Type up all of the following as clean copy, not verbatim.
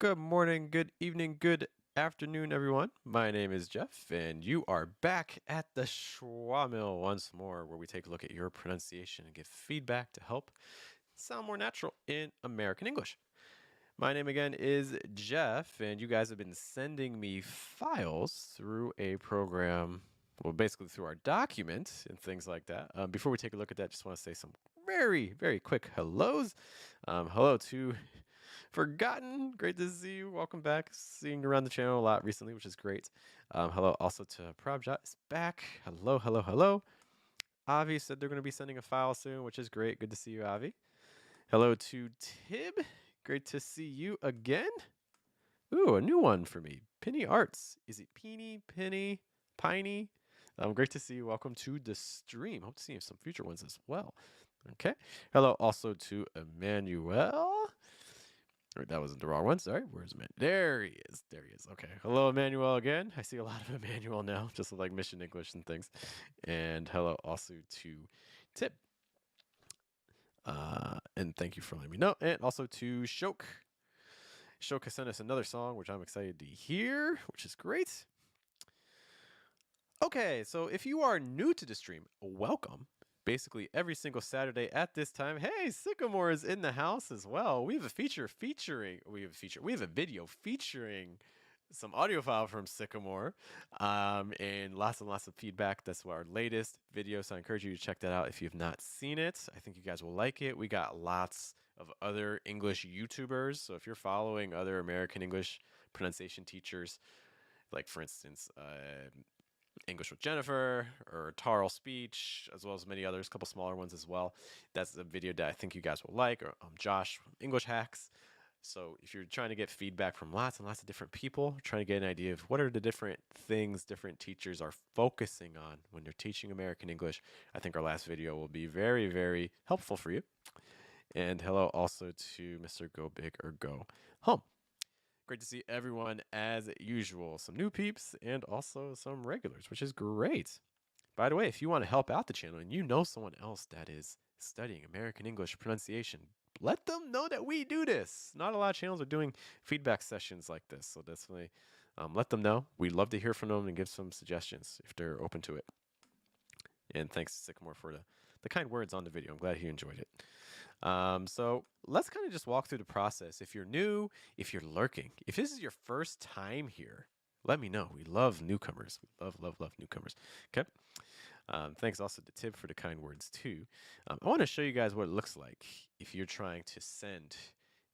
Good morning, good evening, good afternoon, everyone. My name is Jeff, and you are back at the Schwa Mill once more, where we take a look at your pronunciation and give feedback to help sound more natural in American English. My name again is Jeff, and you guys have been sending me files through a program, well, basically through our document and things like that. Before we take a look at that, just want to say some very, very quick hellos. Hello to Forgotten, great to see you. Welcome back. Seeing you around the channel a lot recently, which is great. Hello also to Prabjot is back. Hello, hello, hello. Avi said they're going to be sending a file soon, which is great. Good to see you, Avi. Hello to Tib. Great to see you again. Ooh, a new one for me. Penny Arts. Is it Peeny, Penny, Piney? Great to see you. Welcome to the stream. Hope to see you some future ones as well. Okay. Hello also to Emmanuel. That wasn't the wrong one. Sorry. Where's Emmanuel? There he is. There he is. Okay. Hello, Emmanuel again. I see a lot of Emmanuel now, just like Mission English and things. And hello also to Tip. And thank you for letting me know. And also to Shok. Shok has sent us another song, which I'm excited to hear, which is great. Okay, so if you are new to the stream, welcome. Basically every single Saturday at this time. Hey, Sycamore is in the house as well. We have a video featuring some audio file from Sycamore, and lots of feedback. That's our latest video, so I encourage you to check that out if you've not seen it. I think you guys will like it. We got lots of other English YouTubers, so if you're following other American English pronunciation teachers, like for instance, English with Jennifer or Tarl Speech, as well as many others, a couple smaller ones as well. That's a video that I think you guys will like, or Josh from English Hacks. So if you're trying to get feedback from lots and lots of different people, trying to get an idea of what are the different things different teachers are focusing on when they're teaching American English, I think our last video will be very, very helpful for you. And hello also to Mr. Go Big or Go Home. Great to see everyone as usual. Some new peeps and also some regulars, which is great. By the way, if you want to help out the channel and you know someone else that is studying American English pronunciation, let them know that we do this. Not a lot of channels are doing feedback sessions like this, so definitely let them know. We'd love to hear from them and give some suggestions if they're open to it. And thanks to Sycamore for the kind words on the video. I'm glad he enjoyed it. So let's kind of just walk through the process. If you're new, if you're lurking, if this is your first time here, let me know. We love newcomers. We love newcomers. Okay. Thanks also to Tib for the kind words too. I want to show you guys what it looks like if you're trying to send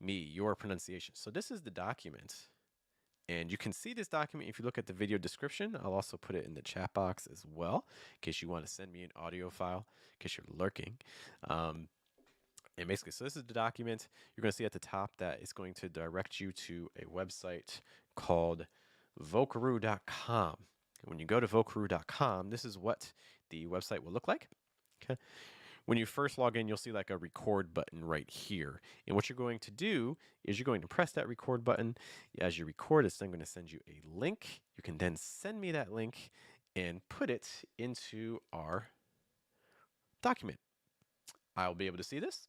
me your pronunciation. So this is the document. And you can see this document if you look at the video description. I'll also put it in the chat box as well, in case you want to send me an audio file, in case you're lurking. And basically, so this is the document. You're going to see at the top that it's going to direct you to a website called vocaroo.com. When you go to vocaroo.com, this is what the website will look like. Okay. When you first log in, you'll see like a record button right here. And what you're going to do is you're going to press that record button. As you record, it's then going to send you a link. You can then send me that link and put it into our document. I'll be able to see this.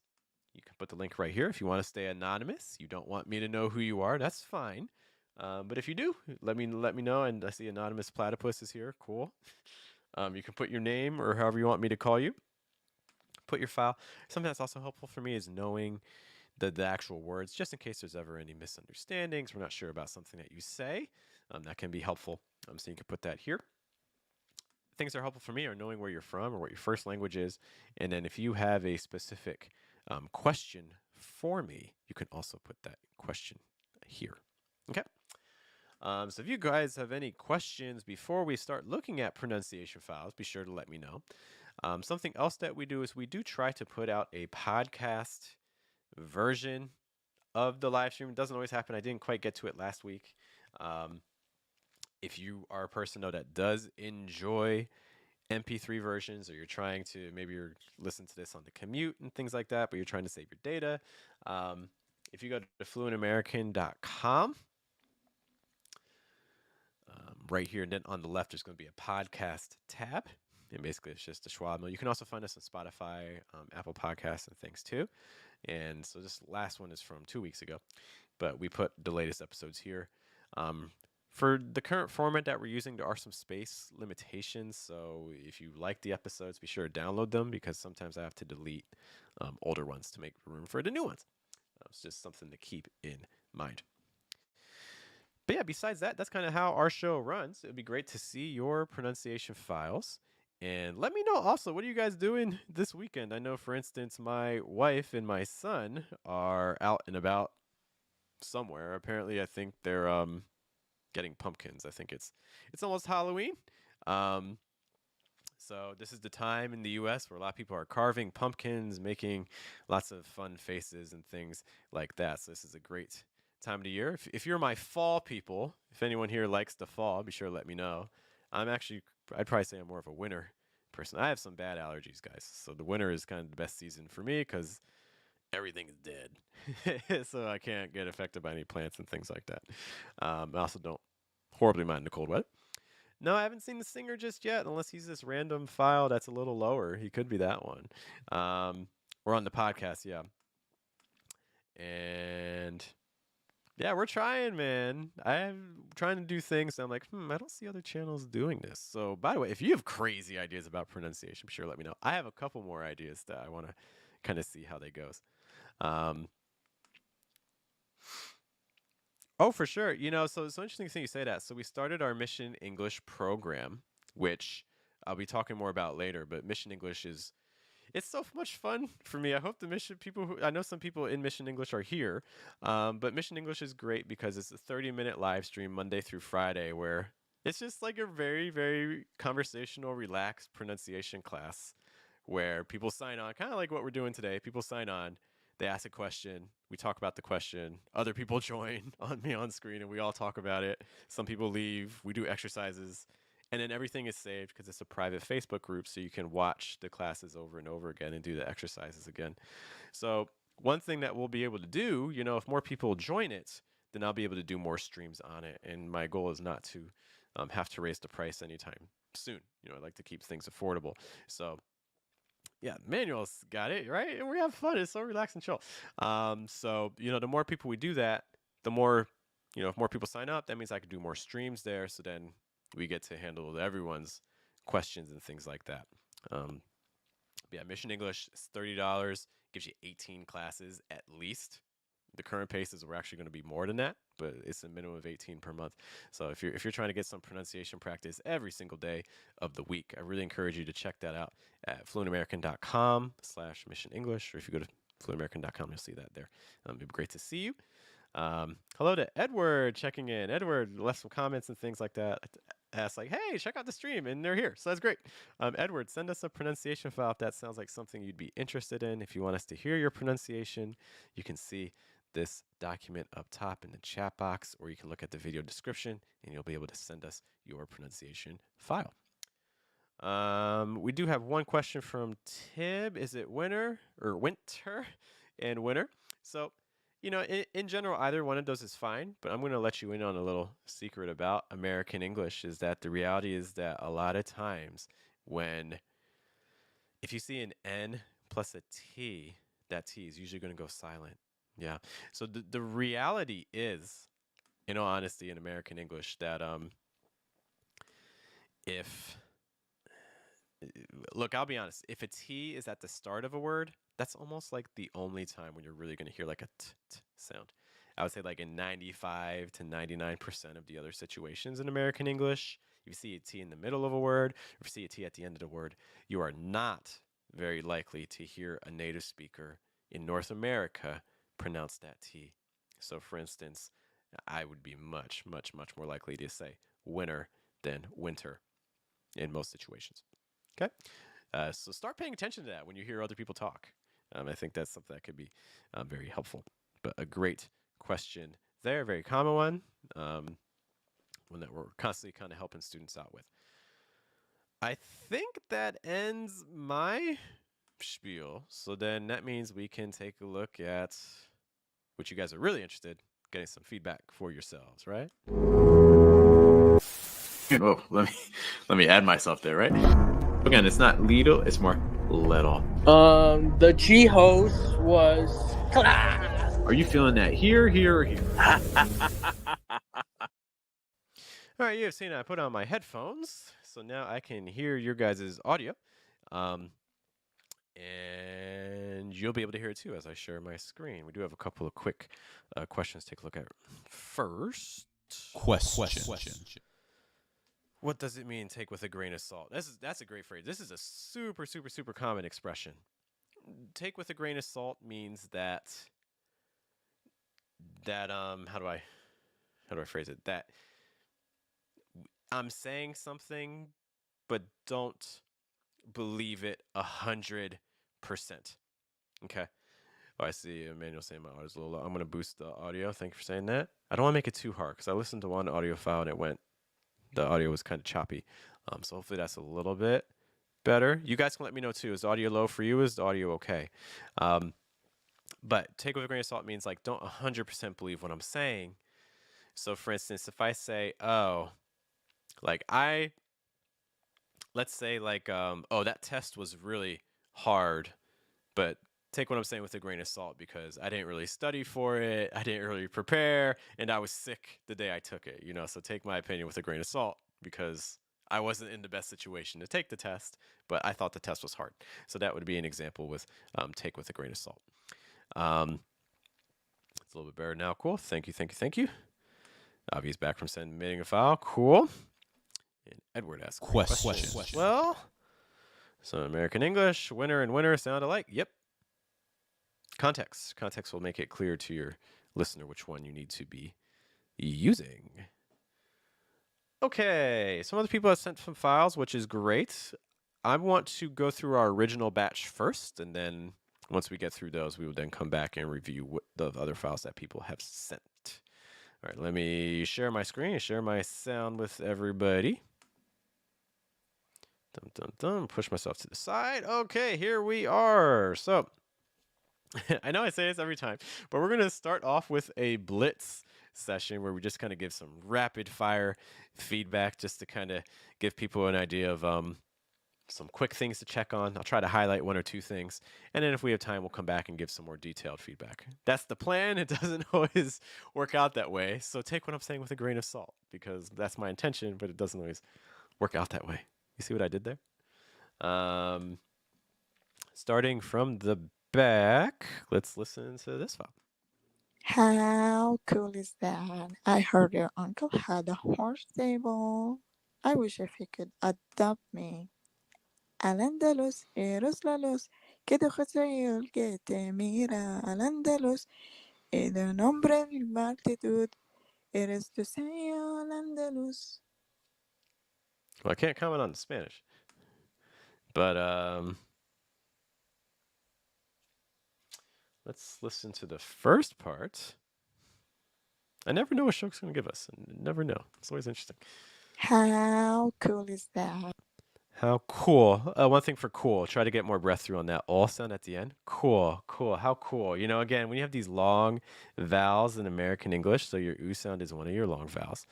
You can put the link right here if you want to stay anonymous. You don't want me to know who you are, that's fine. But if you do, let me know. And I see Anonymous Platypus is here. Cool. You can put your name or however you want me to call you. Put your file. Something that's also helpful for me is knowing the actual words, just in case there's ever any misunderstandings. We're not sure about something that you say. That can be helpful. So you can put that here. Things that are helpful for me are knowing where you're from or what your first language is. And then if you have a specific question for me, you can also put that question here. Okay. So if you guys have any questions before we start looking at pronunciation files, be sure to let me know. Something else that we do is we do try to put out a podcast version of the live stream. It doesn't always happen. I didn't quite get to it last week. If you are a person though that does enjoy MP3 versions, or you're trying to, maybe you're listening to this on the commute and things like that, but you're trying to save your data, if you go to fluentamerican.com, right here, and then on the left, there's going to be a podcast tab. And basically, it's just a Schwa Mill. You can also find us on Spotify, Apple Podcasts, and things too. And so this last one is from 2 weeks ago. but we put the latest episodes here. For the current format that we're using, there are some space limitations. So if you like the episodes, be sure to download them because sometimes I have to delete older ones to make room for the new ones. It's just something to keep in mind. But yeah, besides that, that's kind of how our show runs. It would be great to see your pronunciation files. And let me know also, what are you guys doing this weekend? I know, for instance, my wife and my son are out and about somewhere. Apparently, I think they're getting pumpkins. I think it's almost Halloween. Um, so this is the time in the U.S. where a lot of people are carving pumpkins, making lots of fun faces and things like that. So this is a great time of the year. If you're my fall people, if anyone here likes the fall, be sure to let me know. I'd probably say I'm more of a winter person. I have some bad allergies, guys. So the winter is kind of the best season for me because everything is dead. So I can't get affected by any plants and things like that. I also don't horribly mind the cold weather. No, I haven't seen the singer just yet, unless he's this random file that's a little lower. He could be that one. Or on the podcast, yeah. And yeah, we're trying, man. I'm trying to do things. And I'm like, I don't see other channels doing this. So, by the way, if you have crazy ideas about pronunciation, be sure to let me know. I have a couple more ideas that I want to kind of see how they goes. Oh, for sure. So it's an interesting thing you say that. So we started our Mission English program, which I'll be talking more about later. But Mission English it's so much fun for me. I hope the Mission people I know some people in Mission English are here. But Mission English is great because it's a 30-minute live stream Monday through Friday where it's just like a very, very conversational, relaxed pronunciation class where people sign on, kind of like what we're doing today. People sign on. They ask a question. We talk about the question. Other people join on screen, and we all talk about it. Some people leave. We do exercises. And then everything is saved because it's a private Facebook group, so you can watch the classes over and over again and do the exercises again. So one thing that we'll be able to do, if more people join it, then I'll be able to do more streams on it. And my goal is not to have to raise the price anytime soon. I like to keep things affordable. So yeah, Manuel's got it, right? And we have fun. It's so relaxed and chill. So, the more people we do that, the more, if more people sign up, that means I can do more streams there. So then we get to handle everyone's questions and things like that. Yeah, Mission English is $30, gives you 18 classes at least. The current pace is we're actually going to be more than that, but it's a minimum of 18 per month. So if you're trying to get some pronunciation practice every single day of the week, I really encourage you to check that out at fluentamerican.com/Mission English, or if you go to fluentamerican.com, you'll see that there. It'd be great to see you. Hello to Edward checking in. Edward left some comments and things like that. Asked like, hey, check out the stream, and they're here. So that's great. Edward, send us a pronunciation file if that sounds like something you'd be interested in. If you want us to hear your pronunciation, you can see this document up top in the chat box, or you can look at the video description and you'll be able to send us your pronunciation file. We do have one question from Tib. Is it winter and winter? So, in general, either one of those is fine, but I'm going to let you in on a little secret about American English is that the reality is that a lot of times if you see an N plus a T, that T is usually going to go silent. Yeah. So the reality is, in all honesty, in American English, that look, I'll be honest, if a T is at the start of a word, that's almost like the only time when you're really going to hear like a t sound. I would say like in 95 to 99% of the other situations in American English, if you see a T in the middle of a word, or if you see a T at the end of the word, you are not very likely to hear a native speaker in North America pronounce that T. So for instance, I would be much, much, much more likely to say winter than winter in most situations. Okay? So start paying attention to that when you hear other people talk. I think that's something that could be very helpful. But a great question there, very common one, one that we're constantly kind of helping students out with. I think that ends my spiel. So then that means we can take a look at what you guys are really interested, getting some feedback for yourselves, right? Oh, let me add myself there, right? Again, it's not little, it's more little. The G host was class. Are you feeling that here, here, or here? All right, you have seen I put on my headphones, so now I can hear your guys' audio. Um, and you'll be able to hear it too as I share my screen. We do have a couple of quick questions to take a look at. First, Question. what does it mean take with a grain of salt? That's a great phrase. This is a super common expression. Take with a grain of salt means that how do I phrase it? That I'm saying something, but don't believe it 100%. Okay. Oh, I see Emmanuel saying my audio's a little low. I'm gonna boost the audio. Thank you for saying that. I don't want to make it too hard because I listened to one audio file and the audio was kind of choppy. So hopefully that's a little bit better. You guys can let me know too. Is the audio low for you? Is the audio okay? But take with a grain of salt means like don't 100% believe what I'm saying. So for instance, if I say, oh, like let's say like, oh, that test was really hard, but take what I'm saying with a grain of salt because I didn't really study for it, I didn't really prepare, and I was sick the day I took it, you know. So take my opinion with a grain of salt because I wasn't in the best situation to take the test, but I thought the test was hard. So that would be an example with take with a grain of salt. It's a little bit better now. Cool. Thank you. Avi's back from submitting a file. Cool. And Edward asks Question. Well, so American English, winner and winner sound alike. Yep. Context will make it clear to your listener which one you need to be using. Okay, some other people have sent some files, which is great. I want to go through our original batch first, and then once we get through those, we will then come back and review the other files that people have sent. All right, let me share my screen, share my sound with everybody. Push myself to the side. Okay, here we are. So I know I say this every time, but we're going to start off with a blitz session where we just kind of give some rapid fire feedback just to kind of give people an idea of some quick things to check on. I'll try to highlight one or two things. And then if we have time, we'll come back and give some more detailed feedback. That's the plan. It doesn't always work out that way. So take what I'm saying with a grain of salt because that's my intention, but it doesn't always work out that way. You see what I did there? Starting from the back, let's listen to this file. How cool is that? I heard your uncle had a horse stable. I wish if he could adopt me. Al Andalus, eres la luz, que tu el que te mira. Al Andalus, y de nombre de multitud, eres tu Señor Al Andalus. Well, I can't comment on the Spanish, but let's listen to the first part. I never know what Shoke's going to give us. Never know. It's always interesting. How cool is that? How cool. One thing for cool, try to get more breath through on that all sound at the end. Cool. How cool. You know, again, when you have these long vowels in American English, so your oo sound is one of your long vowels.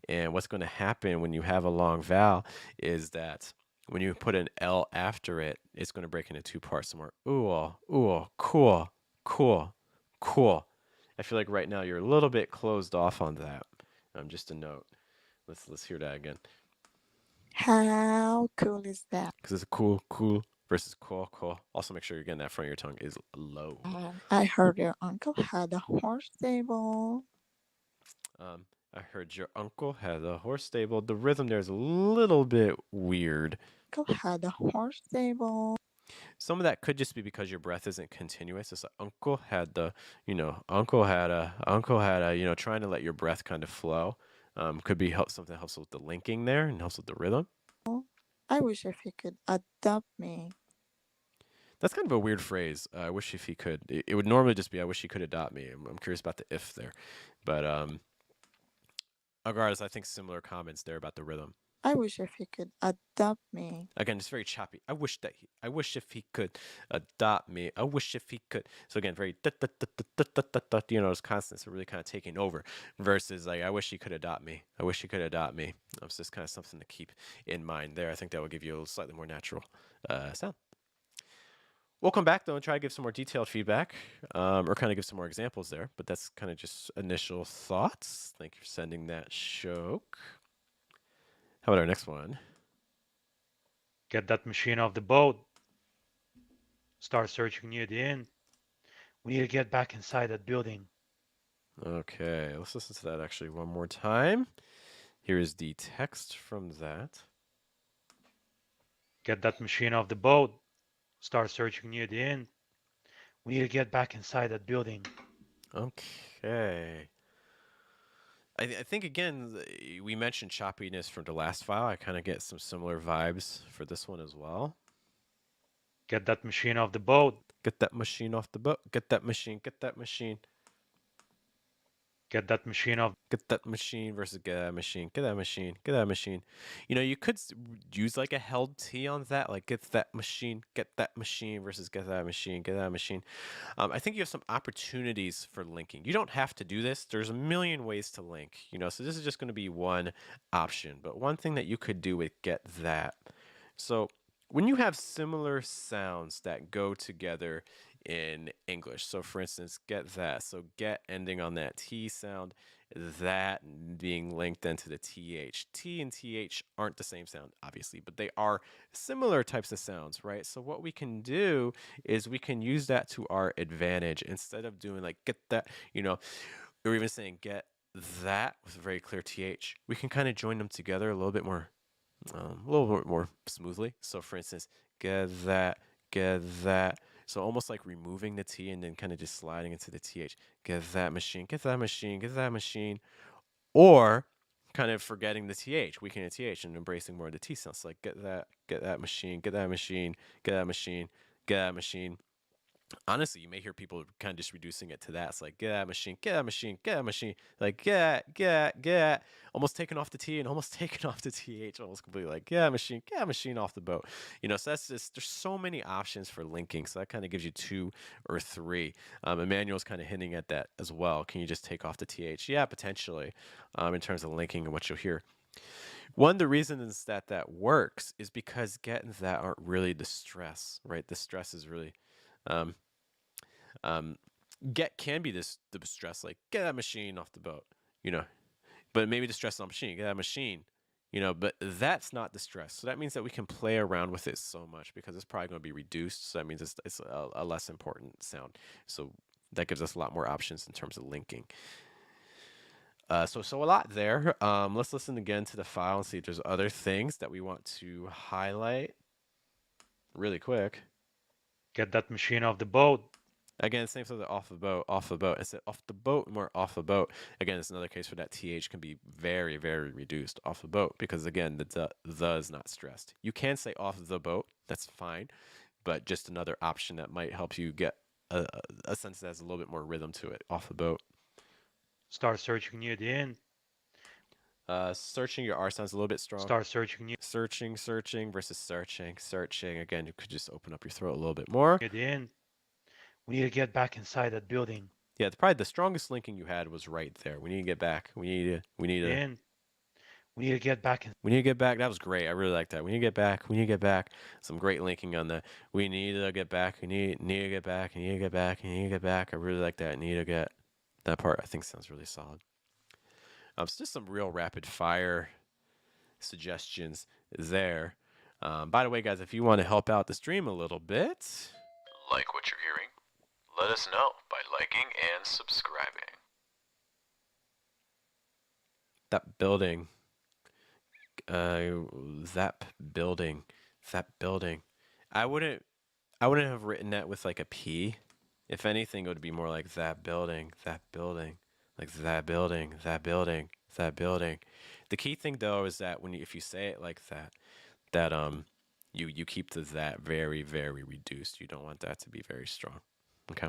And what's going to happen when you have a long vowel is that when you put an L after it, it's going to break into two parts. Some more ooh, cool. I feel like right now you're a little bit closed off on that. Just a note. Let's hear that again. How cool is that? Because it's cool versus cool. Also make sure you're getting that front of your tongue is low. I heard your uncle had a horse stable. I heard your uncle had a horse stable. The rhythm there is a little bit weird. Uncle had a horse stable. Some of that could just be because your breath isn't continuous. It's like uncle had a, trying to let your breath kind of flow. Could be something that helps with the linking there and helps with the rhythm. I wish if he could adopt me. That's kind of a weird phrase. I wish if he could. It would normally just be, I wish he could adopt me. I'm curious about the if there. But regardless, I think similar comments there about the rhythm. I wish if he could adopt me. Again, it's very choppy. I wish if he could adopt me. I wish if he could. So again, very those consonants are really kind of taking over. Versus like, I wish he could adopt me. I wish he could adopt me. It's just kind of something to keep in mind there. I think that will give you a slightly more natural sound. We'll come back though and try to give some more detailed feedback, or kind of give some more examples there. But that's kind of just initial thoughts. Thank you for sending that, Shoke. How about our next one? Get that machine off the boat. Start searching near the end. We need to get back inside that building. Okay, let's listen to that actually one more time. Here is the text from that. Get that machine off the boat. Start searching near the end. We need to get back inside that building. Okay. I think again we mentioned choppiness from the last file. I kind of get some similar vibes for this one as well. Get that machine off the boat. Get that machine off the boat. Get that machine. Get that machine. Get that machine off. Get that machine versus get that machine. Get that machine. Get that machine. You know, you could use like a held T on that, like get that machine. Get that machine versus get that machine. Get that machine. I think you have some opportunities for linking. You don't have to do this. There's a million ways to link. You know, so this is just going to be one option. But one thing that you could do with get that. So when you have similar sounds that go together in English. So for instance, get that. So get ending on that T sound, that being linked into the TH. T and TH aren't the same sound, obviously, but they are similar types of sounds, right? So what we can do is we can use that to our advantage instead of doing like get that, you know, or even saying get that with a very clear TH. We can kind of join them together a little bit more smoothly. So for instance, get that, get that. So almost like removing the T and then kind of just sliding into the TH. Get that machine, get that machine, get that machine. Or kind of forgetting the TH, weakening the TH and embracing more of the T sounds. Like get that machine, get that machine, get that machine, get that machine. Honestly, you may hear people kind of just reducing it to that. It's like, get that machine, get that machine, get that machine. Like, get. Almost taking off the T and almost taking off the TH almost completely. Like, get that machine off the boat. You know, so that's just, there's so many options for linking. So that kind of gives you 2 or 3. Emmanuel's kind of hinting at that as well. Can you just take off the TH? Yeah, potentially, in terms of linking and what you'll hear. One of the reasons that that works is because get and that aren't really the stress, right? The stress is really, um, get can be the stress, like get that machine off the boat, you know, but maybe the stress on machine, get that machine, you know, but that's not the stress. So that means that we can play around with it so much because it's probably going to be reduced. So that means it's a less important sound. So that gives us a lot more options in terms of linking. So a lot there. Let's listen again to the file and see if there's other things that we want to highlight really quick. Get that machine off the boat. Again, same thing, off the boat, off the boat. Instead, off the boat, more off the boat. Again, it's another case where that TH can be very, very reduced off the boat because, again, the is not stressed. You can say off the boat, that's fine, but just another option that might help you get a sense that has a little bit more rhythm to it, off the boat. Start searching near the end. Searching, your R sounds a little bit strong. Start searching near. Searching versus searching. Again, you could just open up your throat a little bit more. Near the end. We need to get back inside that building. Yeah, probably the strongest linking you had was right there. We need to get back. We need to. We need to get back. We need to get back. That was great. I really like that. We need to get back. We need to get back. Some great linking on that. We need to get back. We need to get back. We need to get back. We need to get back. I really like that. Need to get that part. I think sounds really solid. So just some real rapid fire suggestions there. By the way, guys, if you want to help out the stream a little bit, Like what you're hearing? Let us know by liking and subscribing. that building, that building. I wouldn't have written that with like a P. If anything, it would be more like that building, like that building. The key thing though is that if you say it like that you keep that very, very reduced. You don't want that to be very strong. Okay.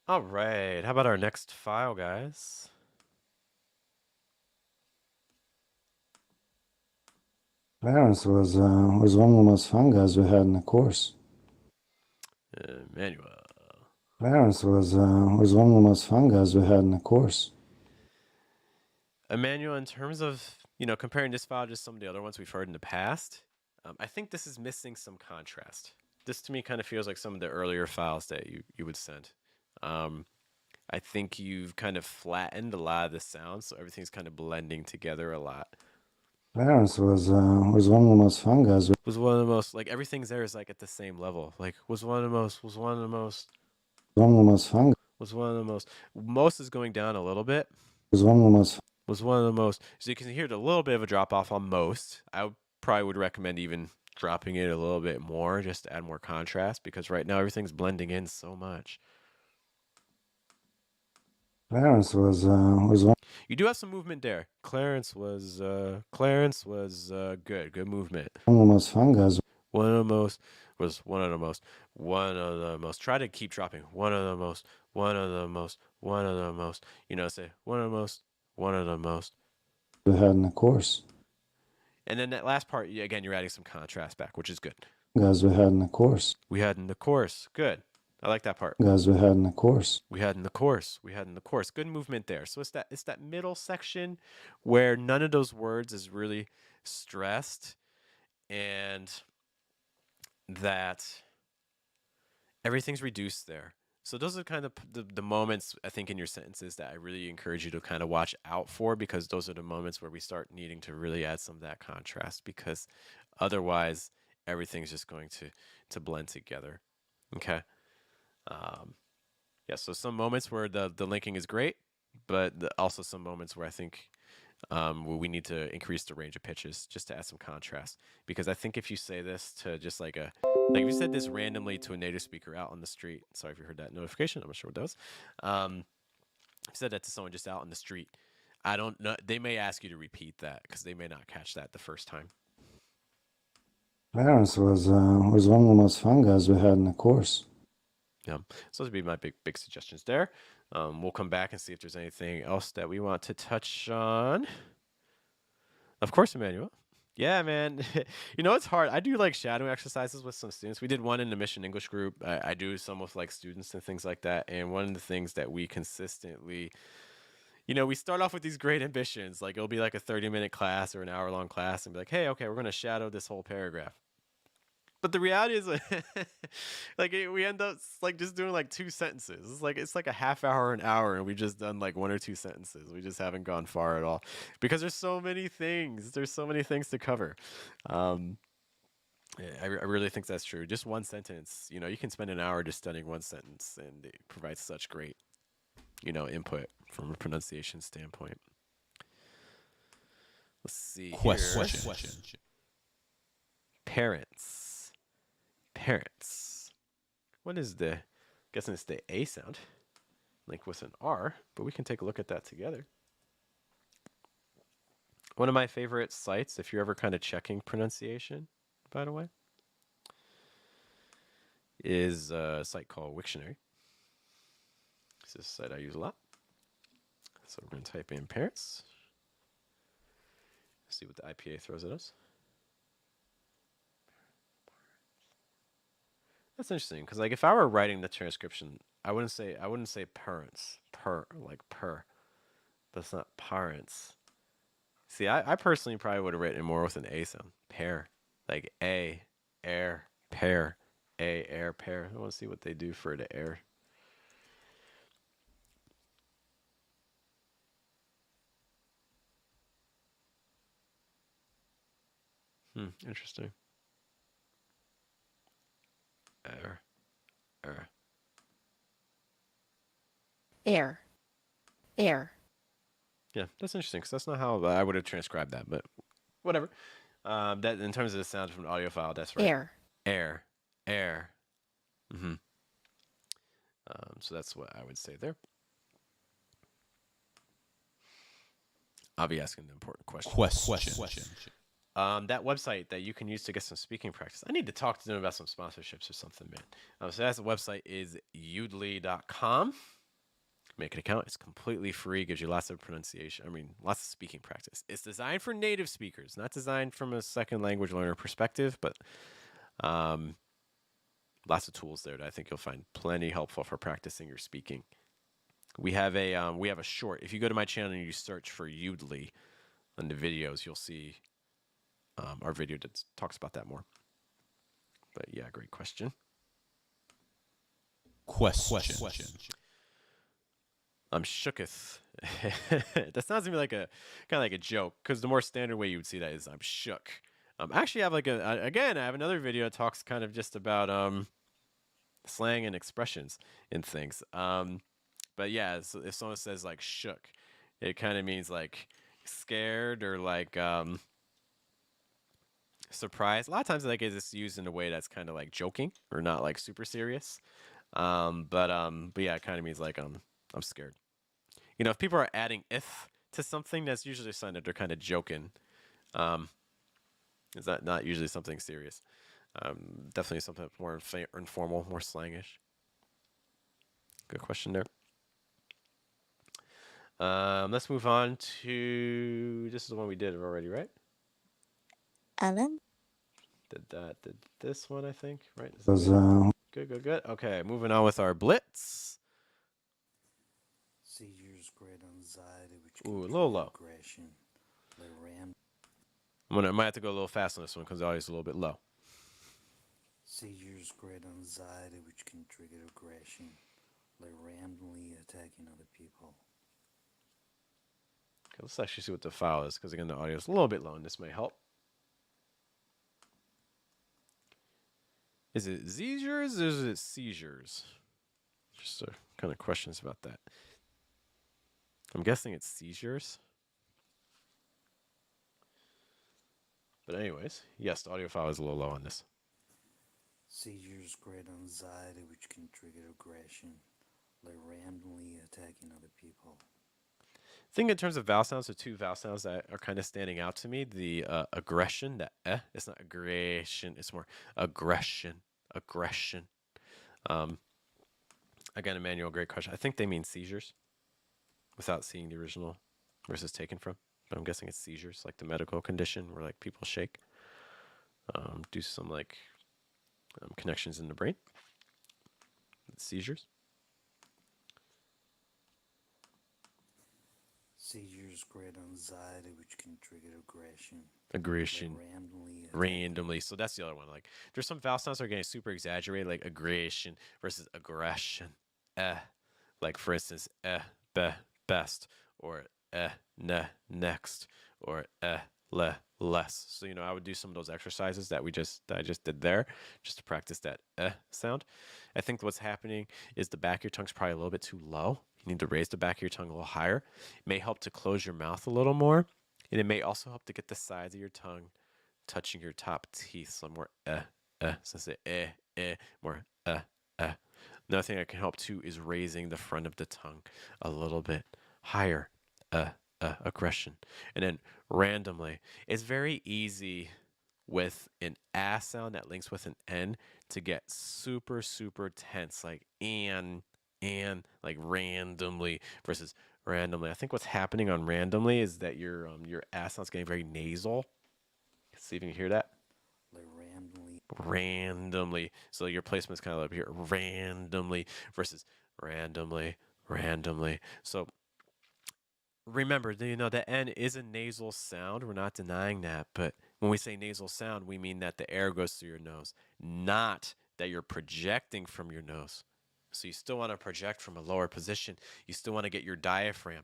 All right. How about our next file, guys? Clarence was one of the most fun guys we had in the course. Manuel. Clarence was one of the most fun guys we had in the course. Emmanuel, in terms of comparing this file to some of the other ones we've heard in the past, I think this is missing some contrast. This to me kind of feels like some of the earlier files that you would send. Um, I think you've kind of flattened a lot of the sounds, so everything's kind of blending together a lot. Clarence was one of the most fun guys. Was one of the most like everything's there is like at the same level. Like was one of the most One of the most fun. was one of the most most is going down a little bit. Was one of the most. Was one of the most. So you can hear a little bit of a drop off on most. Probably would recommend even dropping it a little bit more just to add more contrast because right now everything's blending in so much. Clarence was one. You do have some movement there. Clarence was good. Good movement. One of the most fun guys. One of the most was one of the most. One of the most. Try to keep dropping. One of the most. One of the most. One of the most. You know, say one of the most. One of the most. We had in the course. And then that last part, again, you're adding some contrast back, which is good. Guys, we had in the course. We had in the course. Good. I like that part. Guys, we had in the course. We had in the course. We had in the course. Good movement there. So it's that middle section where none of those words is really stressed and that everything's reduced there. So those are kind of the moments I think in your sentences that I really encourage you to kind of watch out for because those are the moments where we start needing to really add some of that contrast because otherwise everything's just going to blend together. Okay. Yeah, so some moments where the linking is great, but also some moments where I think we need to increase the range of pitches just to add some contrast. Because I think if you say this to just like if you said this randomly to a native speaker out on the street, sorry if you heard that notification, I'm not sure what that was. If you said that to someone just out on the street, I don't know, they may ask you to repeat that because they may not catch that the first time. Clarence was one of the most fun guys we had in the course. Yeah, so those would be my big suggestions there. We'll come back and see if there's anything else that we want to touch on. Of course, Emmanuel. Yeah, man. You know, it's hard. I do like shadowing exercises with some students. We did one in the Mission English group. I do some with like students and things like that. And one of the things that we consistently, we start off with these great ambitions. Like it'll be like a 30-minute class or an hour-long class and be like, hey, okay, we're going to shadow this whole paragraph. But the reality is, we end up like just doing like 2 sentences. It's like a half hour, an hour, and we've just done like 1 or 2 sentences. We just haven't gone far at all because there's so many things. There's so many things to cover. I really think that's true. Just one sentence, you can spend an hour just studying one sentence, and it provides such great, input from a pronunciation standpoint. Let's see. Question. Parents. What is the? Guessing it's the A sound, like with an R, but we can take a look at that together. One of my favorite sites, if you're ever kind of checking pronunciation, by the way, is a site called Wiktionary. This is a site I use a lot. So we're going to type in parents. See what the IPA throws at us. That's interesting because like if I were writing the transcription, I wouldn't say parents, per, but it's not parents. See, I personally probably would have written it more with an A sound, pair, like a, air, pair, a, air, pair. I want to see what they do for the air. Interesting. Air. Yeah, that's interesting because that's not how I would have transcribed that, but whatever. That in terms of the sound from an audio file, that's right. Air. Mm-hmm. So that's what I would say there. I'll be asking the important question. That website that you can use to get some speaking practice. I need to talk to them about some sponsorships or something, man. So that's the website is udly.com. Make an account. It's completely free. Gives you lots of pronunciation. Lots of speaking practice. It's designed for native speakers, not designed from a second language learner perspective, but lots of tools there that I think you'll find plenty helpful for practicing your speaking. We have a short. If you go to my channel and you search for Udly on the videos, you'll see our video that talks about that more. But yeah, great question. I'm shooketh. That sounds to me like a kind of like a joke, because the more standard way you would see that is I'm shook. I actually have like again, I have another video that talks kind of just about slang and expressions and things. But yeah, so if someone says like shook, it kind of means like scared or like surprised. A lot of times like it's used in a way that's kind of like joking or not like super serious. But yeah, it kind of means like I'm scared. You know, if people are adding if to something, that's usually a sign that they're kind of joking. Um, it's not usually something serious. Definitely something more informal, more slangish. Good question there. Let's move on to, this is the one we did already, right? Alan, Did this one, I think, right? Is Was that good. Okay, moving on with our blitz. Seizures, great anxiety, which Ooh, a can little trigger low. aggression. They ram I might have to go a little fast on this one because the audio is a little bit low. seizures, great anxiety, which can trigger aggression. Like randomly attacking other people. Okay, let's actually see what the file is, because again, the audio is a little bit low, and this may help. Is it seizures or is it seizures? Just kind of questions about that. I'm guessing it's seizures. But anyways, yes, the audio file is a little low on this. Seizures, great anxiety, which can trigger aggression. Like randomly attacking other people. I think in terms of vowel sounds, the two vowel sounds that are kind of standing out to me, the aggression, the it's not aggression, it's more aggression. Again, Emmanuel, great question. I think they mean seizures without seeing the original versus taken from. But I'm guessing it's seizures, like the medical condition where like people shake. Do some like connections in the brain. Seizures. Seizures, great anxiety, which can trigger aggression. Aggression. Like randomly. So that's the other one. Like there's some vowel sounds that are getting super exaggerated, like aggression versus aggression. Like for instance, best, or next, or less. So you know, I would do some of those exercises that I just did there, just to practice that sound. I think what's happening is the back of your tongue's probably a little bit too low. You need to raise the back of your tongue a little higher. It may help to close your mouth a little more, and it may also help to get the sides of your tongue touching your top teeth. So more so say more Another thing that can help too is raising the front of the tongue a little bit higher. Aggression. And then randomly, it's very easy with an ass sound that links with an N to get super, super tense, like and like randomly versus randomly. I think what's happening on randomly is that your ass sound's getting very nasal. See if you can hear that. Like randomly. So your placement's kind of up here. Randomly versus randomly. So remember, you know, the N is a nasal sound. We're not denying that. But when we say nasal sound, we mean that the air goes through your nose, not that you're projecting from your nose. So you still want to project from a lower position. You still want to get your diaphragm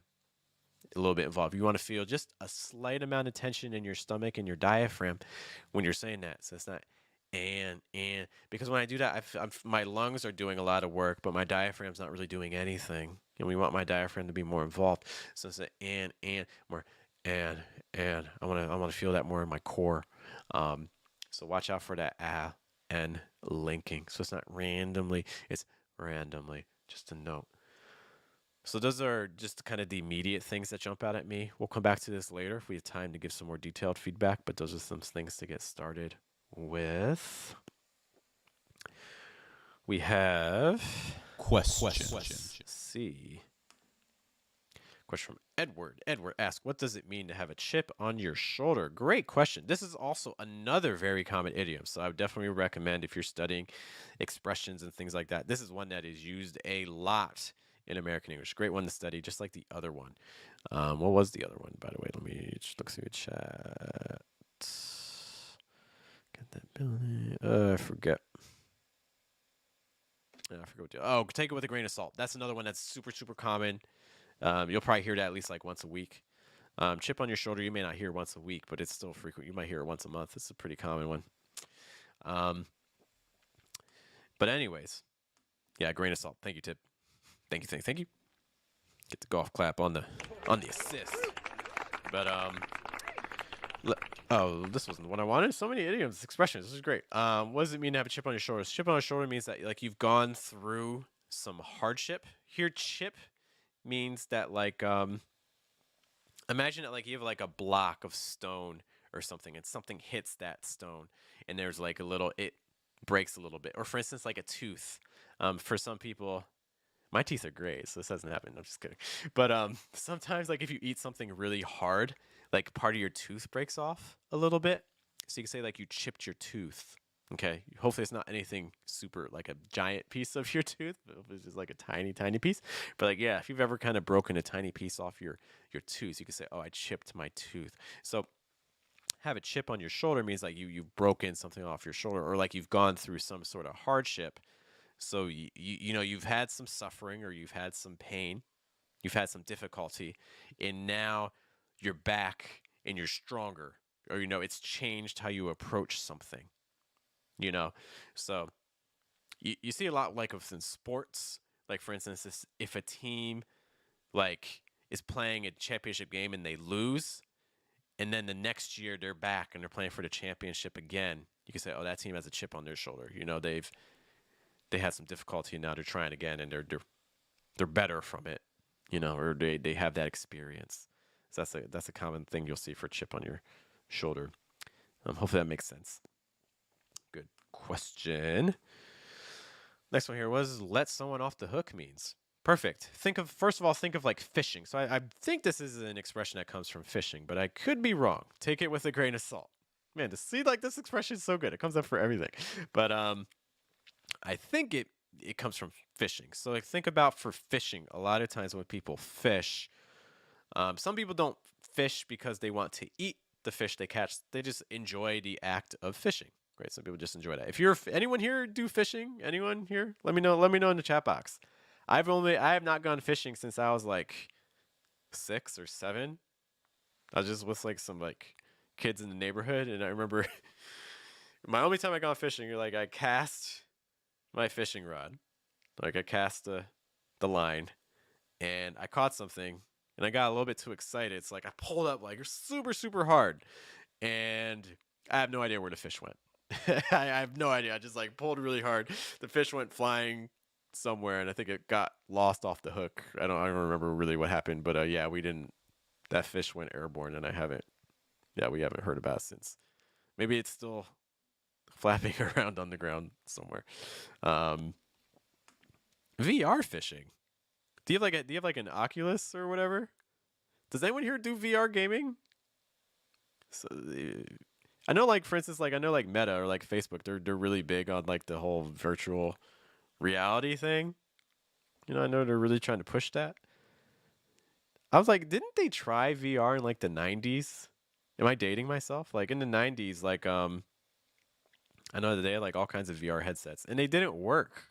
a little bit involved. You want to feel just a slight amount of tension in your stomach and your diaphragm when you're saying that. So it's not and because when I do that, my lungs are doing a lot of work, but my diaphragm's not really doing anything. And we want my diaphragm to be more involved. So it's and more and I want to feel that more in my core. So watch out for that and linking. So it's not randomly, it's randomly. Just a note. So those are just kind of the immediate things that jump out at me. We'll come back to this later if we have time to give some more detailed feedback, but those are some things to get started with. We have questions. Let's see. Question from Edward. Edward asks, what does it mean to have a chip on your shoulder? Great question. This is also another very common idiom. So I would definitely recommend if you're studying expressions and things like that. This is one that is used a lot in American English. Great one to study, just like the other one. What was the other one, by the way? Let me just look through the chat. That building. I forget. I forget what. Oh, take it with a grain of salt. That's another one that's super super common. You'll probably hear that at least like once a week. Chip on your shoulder, you may not hear once a week, but it's still frequent. You might hear it once a month. It's a pretty common one. Um, but anyways, yeah, grain of salt. Thank you, Tip. Thank you. Get the golf clap on the assist. But oh, this wasn't the one I wanted. So many idioms, expressions. This is great. What does it mean to have a chip on your shoulder? Chip on your shoulder means that like you've gone through some hardship. Here, chip means that like imagine that like you have like a block of stone or something, and something hits that stone, and there's like a little it breaks a little bit. Or for instance, like a tooth. For some people, my teeth are great, so this hasn't happened. I'm just kidding. But sometimes like if you eat something really hard, like part of your tooth breaks off a little bit. So you can say like you chipped your tooth. Okay. Hopefully it's not anything super like a giant piece of your tooth. But it's just like a tiny, tiny piece. But like yeah, if you've ever kind of broken a tiny piece off your tooth, you can say, oh, I chipped my tooth. So have a chip on your shoulder means like you've broken something off your shoulder, or like you've gone through some sort of hardship. So you know you've had some suffering, or you've had some pain, you've had some difficulty, and now you're back and you're stronger, or you know it's changed how you approach something. You know, so you see a lot like in sports. Like for instance, if a team like is playing a championship game and they lose, and then the next year they're back and they're playing for the championship again, you can say, oh, that team has a chip on their shoulder. You know, they had some difficulty and now they're trying again, and they're better from it, you know, or they have that experience. So that's a common thing you'll see for chip on your shoulder. Hopefully that makes sense. Good question. Next one here was let someone off the hook means. Perfect. First of all, think of like fishing. So I think this is an expression that comes from fishing, but I could be wrong. Take it with a grain of salt. Man, to see like this expression is so good. It comes up for everything. But I think it comes from fishing. So like think about for fishing. A lot of times when people fish, some people don't fish because they want to eat the fish they catch. They just enjoy the act of fishing. Great. Some people just enjoy that. If you're anyone here do fishing, anyone here, let me know. Let me know in the chat box. I have not gone fishing since I was like 6 or 7. I was just with like some like kids in the neighborhood, and I remember my only time I gone fishing, like I cast my fishing rod, like I cast the line, and I caught something, and I got a little bit too excited. It's like I pulled up like super super hard, and I have no idea where the fish went. I have no idea. I just like pulled really hard. The fish went flying somewhere, and I think it got lost off the hook. I don't remember really what happened, but yeah, we didn't. That fish went airborne, and we haven't heard about it since. Maybe it's still flapping around on the ground somewhere. VR fishing. Do you have like an Oculus or whatever? Does anyone here do VR gaming? So, I know like for instance like I know like Meta or like Facebook, they're really big on like the whole virtual reality thing. You know, I know they're really trying to push that. I was like, didn't they try VR in like the 90s? Am I dating myself? Like in the 90s, like I know that they had like all kinds of VR headsets and they didn't work.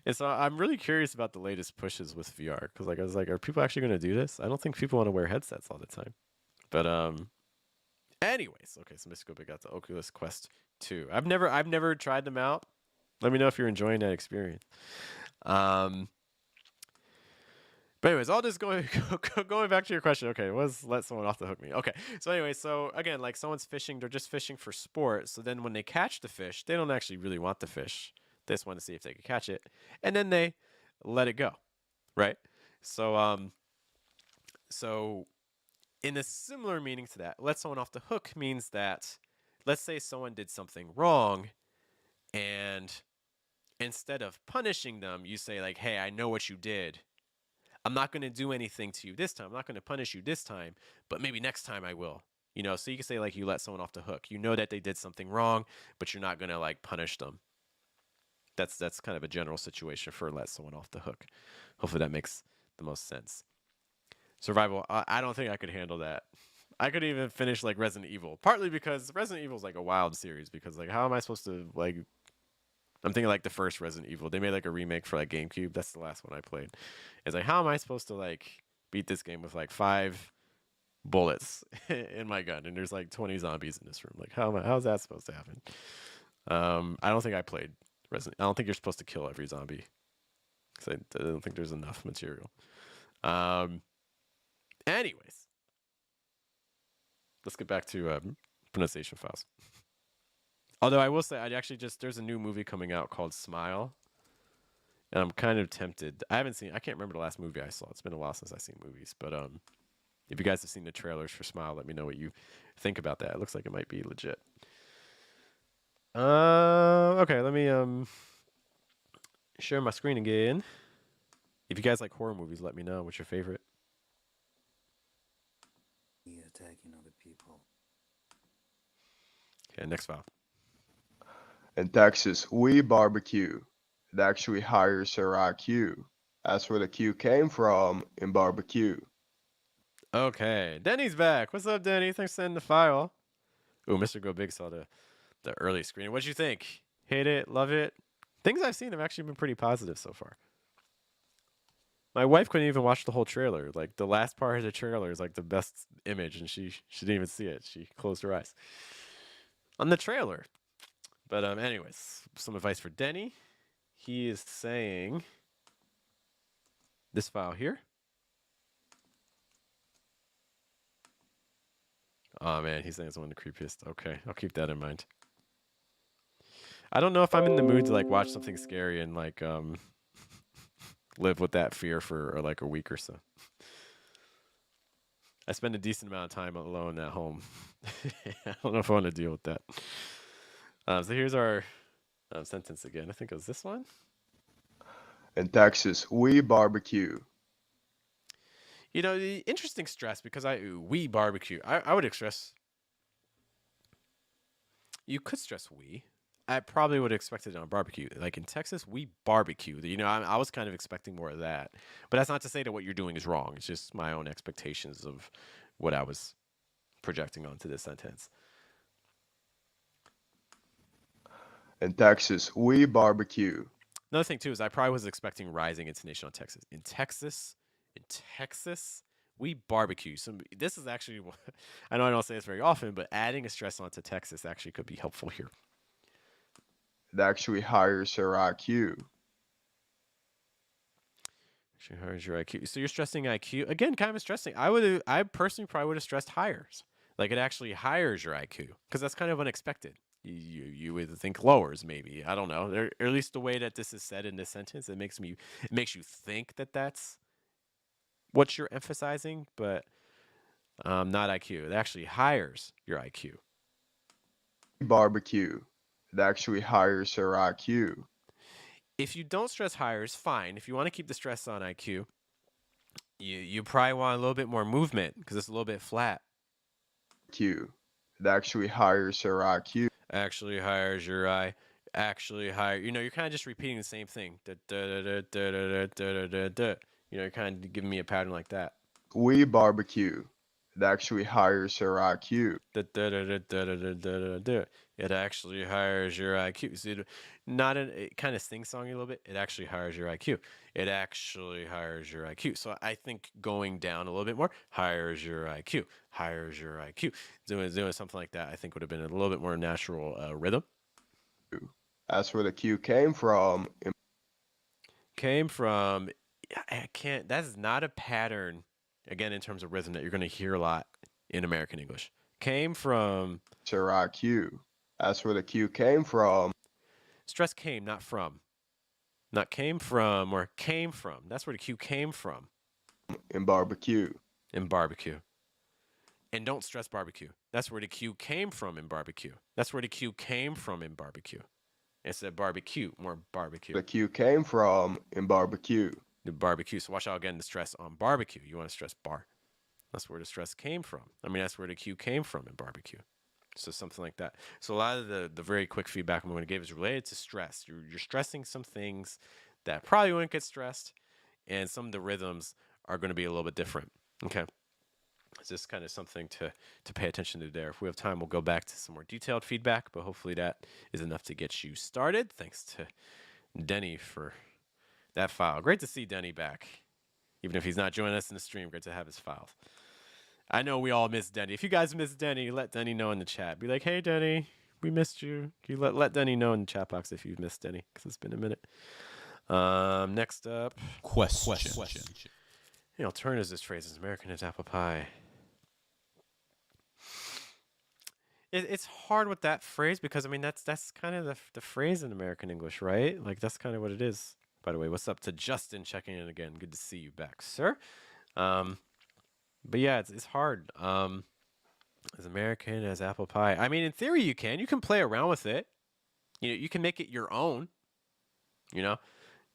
And so I'm really curious about the latest pushes with VR, because like I was like, are people actually going to do this? I don't think people want to wear headsets all the time. But anyways, okay, so let's go back out to Oculus Quest 2. I've never tried them out. Let me know if you're enjoying that experience. But anyways, all this going back to your question. Okay, was let someone off the hook me. Okay, so anyway, so again, like someone's fishing, they're just fishing for sport. So then when they catch the fish, they don't actually really want the fish. They just want to see if they can catch it, and then they let it go, right? So so in a similar meaning to that, let someone off the hook means that, let's say someone did something wrong, and instead of punishing them, you say like, hey, I know what you did. I'm not going to do anything to you this time. I'm not going to punish you this time, but maybe next time I will. You know, so you can say like you let someone off the hook. You know that they did something wrong, but you're not going to like punish them. That's kind of a general situation for let someone off the hook. Hopefully that makes the most sense. Survival, I don't think I could handle that. I could even finish like Resident Evil, partly because Resident Evil is like a wild series. Because like, how am I supposed to like? I'm thinking like the first Resident Evil. They made like a remake for like GameCube. That's the last one I played. It's like, how am I supposed to like beat this game with like 5 bullets in my gun, and there's like 20 zombies in this room? Like, how's that supposed to happen? I don't think I played Resident. I don't think you're supposed to kill every zombie because I don't think there's enough material. Anyways, let's get back to pronunciation files. Although I will say, I actually there's a new movie coming out called Smile, and I'm kind of tempted. I can't remember the last movie I saw. It's been a while since I've seen movies, but if you guys have seen the trailers for Smile, let me know what you think about that. It looks like it might be legit. Okay, let me share my screen again. If you guys like horror movies, let me know what's your favorite. Attacking other people. Okay, next file. In Texas, we barbecue. It actually hires her IQ. That's where the Q came from in barbecue. Okay, Denny's back. What's up, Denny? Thanks for sending the file. Ooh, Mr. Go Big saw the early screen. What'd you think? Hate it? Love it? Things I've seen have actually been pretty positive so far. My wife couldn't even watch the whole trailer. Like the last part of the trailer is like the best image, and she didn't even see it. She closed her eyes on the trailer. But anyways, some advice for Denny. He is saying this file here. Oh man, he's saying it's one of the creepiest. Okay, I'll keep that in mind. I don't know if I'm in the mood to like watch something scary and like live with that fear for like a week or so. I spend a decent amount of time alone at home. I don't know if I want to deal with that. So here's our sentence again. I think it was this one. In Texas, we barbecue. You know, the interesting stress because we barbecue. I would stress. You could stress we. I probably would have expected it on barbecue. Like in Texas, we barbecue. You know, I was kind of expecting more of that. But that's not to say that what you're doing is wrong. It's just my own expectations of what I was projecting onto this sentence. In Texas, we barbecue. Another thing too is I probably was expecting rising intonation on Texas. In Texas, we barbecue. This is actually, I know I don't say this very often, but adding a stress onto Texas actually could be helpful here. It actually hires her IQ. Actually hires your IQ. So you're stressing IQ again, kind of stressing. I personally probably would have stressed hires. Like it actually hires your IQ because that's kind of unexpected. You would think lowers maybe. I don't know. Or at least the way that this is said in this sentence, it makes you think that that's what you're emphasizing, but not IQ. It actually hires your IQ. Barbecue. It actually hires her IQ. If you don't stress hires, fine. If you want to keep the stress on IQ, you probably want a little bit more movement because it's a little bit flat. Q. It actually hires her IQ. Actually hires your eye. Actually hire. You know, you're kind of just repeating the same thing. You know, you're kind of giving me a pattern like that. We barbecue. It actually hires her IQ. It actually hires your IQ. See, it kind of sing-songy a little bit. It actually hires your IQ. It actually hires your IQ. So I think going down a little bit more, hires your IQ. Hires your IQ. Doing something like that, I think would have been a little bit more natural rhythm. That's where the Q came from. Came from. I can't. That is not a pattern. Again, in terms of rhythm, that you're going to hear a lot in American English. Came from. Her IQ. That's where the Q came from. Stress came, not from. Not came from or came from. That's where the Q came from. In barbecue. In barbecue. And don't stress barbecue. That's where the Q came from in barbecue. That's where the Q came from in barbecue. Instead of barbecue, more barbecue. The Q came from in barbecue. The barbecue. So watch out again the stress on barbecue. You want to stress bar. That's where the stress came from. I mean, that's where the Q came from in barbecue. So something like that. So a lot of the very quick feedback I'm going to give is related to stress. You're stressing some things that probably wouldn't get stressed, and some of the rhythms are going to be a little bit different. Okay. It's just kind of something to pay attention to there. If we have time, we'll go back to some more detailed feedback, but hopefully that is enough to get you started. Thanks to Denny for that file. Great to see Denny back. Even if he's not joining us in the stream, great to have his files. I know we all miss Denny. If you guys miss Denny, let Denny know in the chat. Be like, hey, Denny, we missed you. Can you let Denny know in the chat box if you've missed Denny, because it's been a minute. Next up, Question. the alternatives to this phrase is American as apple pie. It's hard with that phrase because, I mean, that's kind of the phrase in American English, right? Like, that's kind of what it is. By the way, what's up to Justin checking in again? Good to see you back, sir. But yeah, it's hard. As American as apple pie. I mean, in theory, you can play around with it. You can make it your own.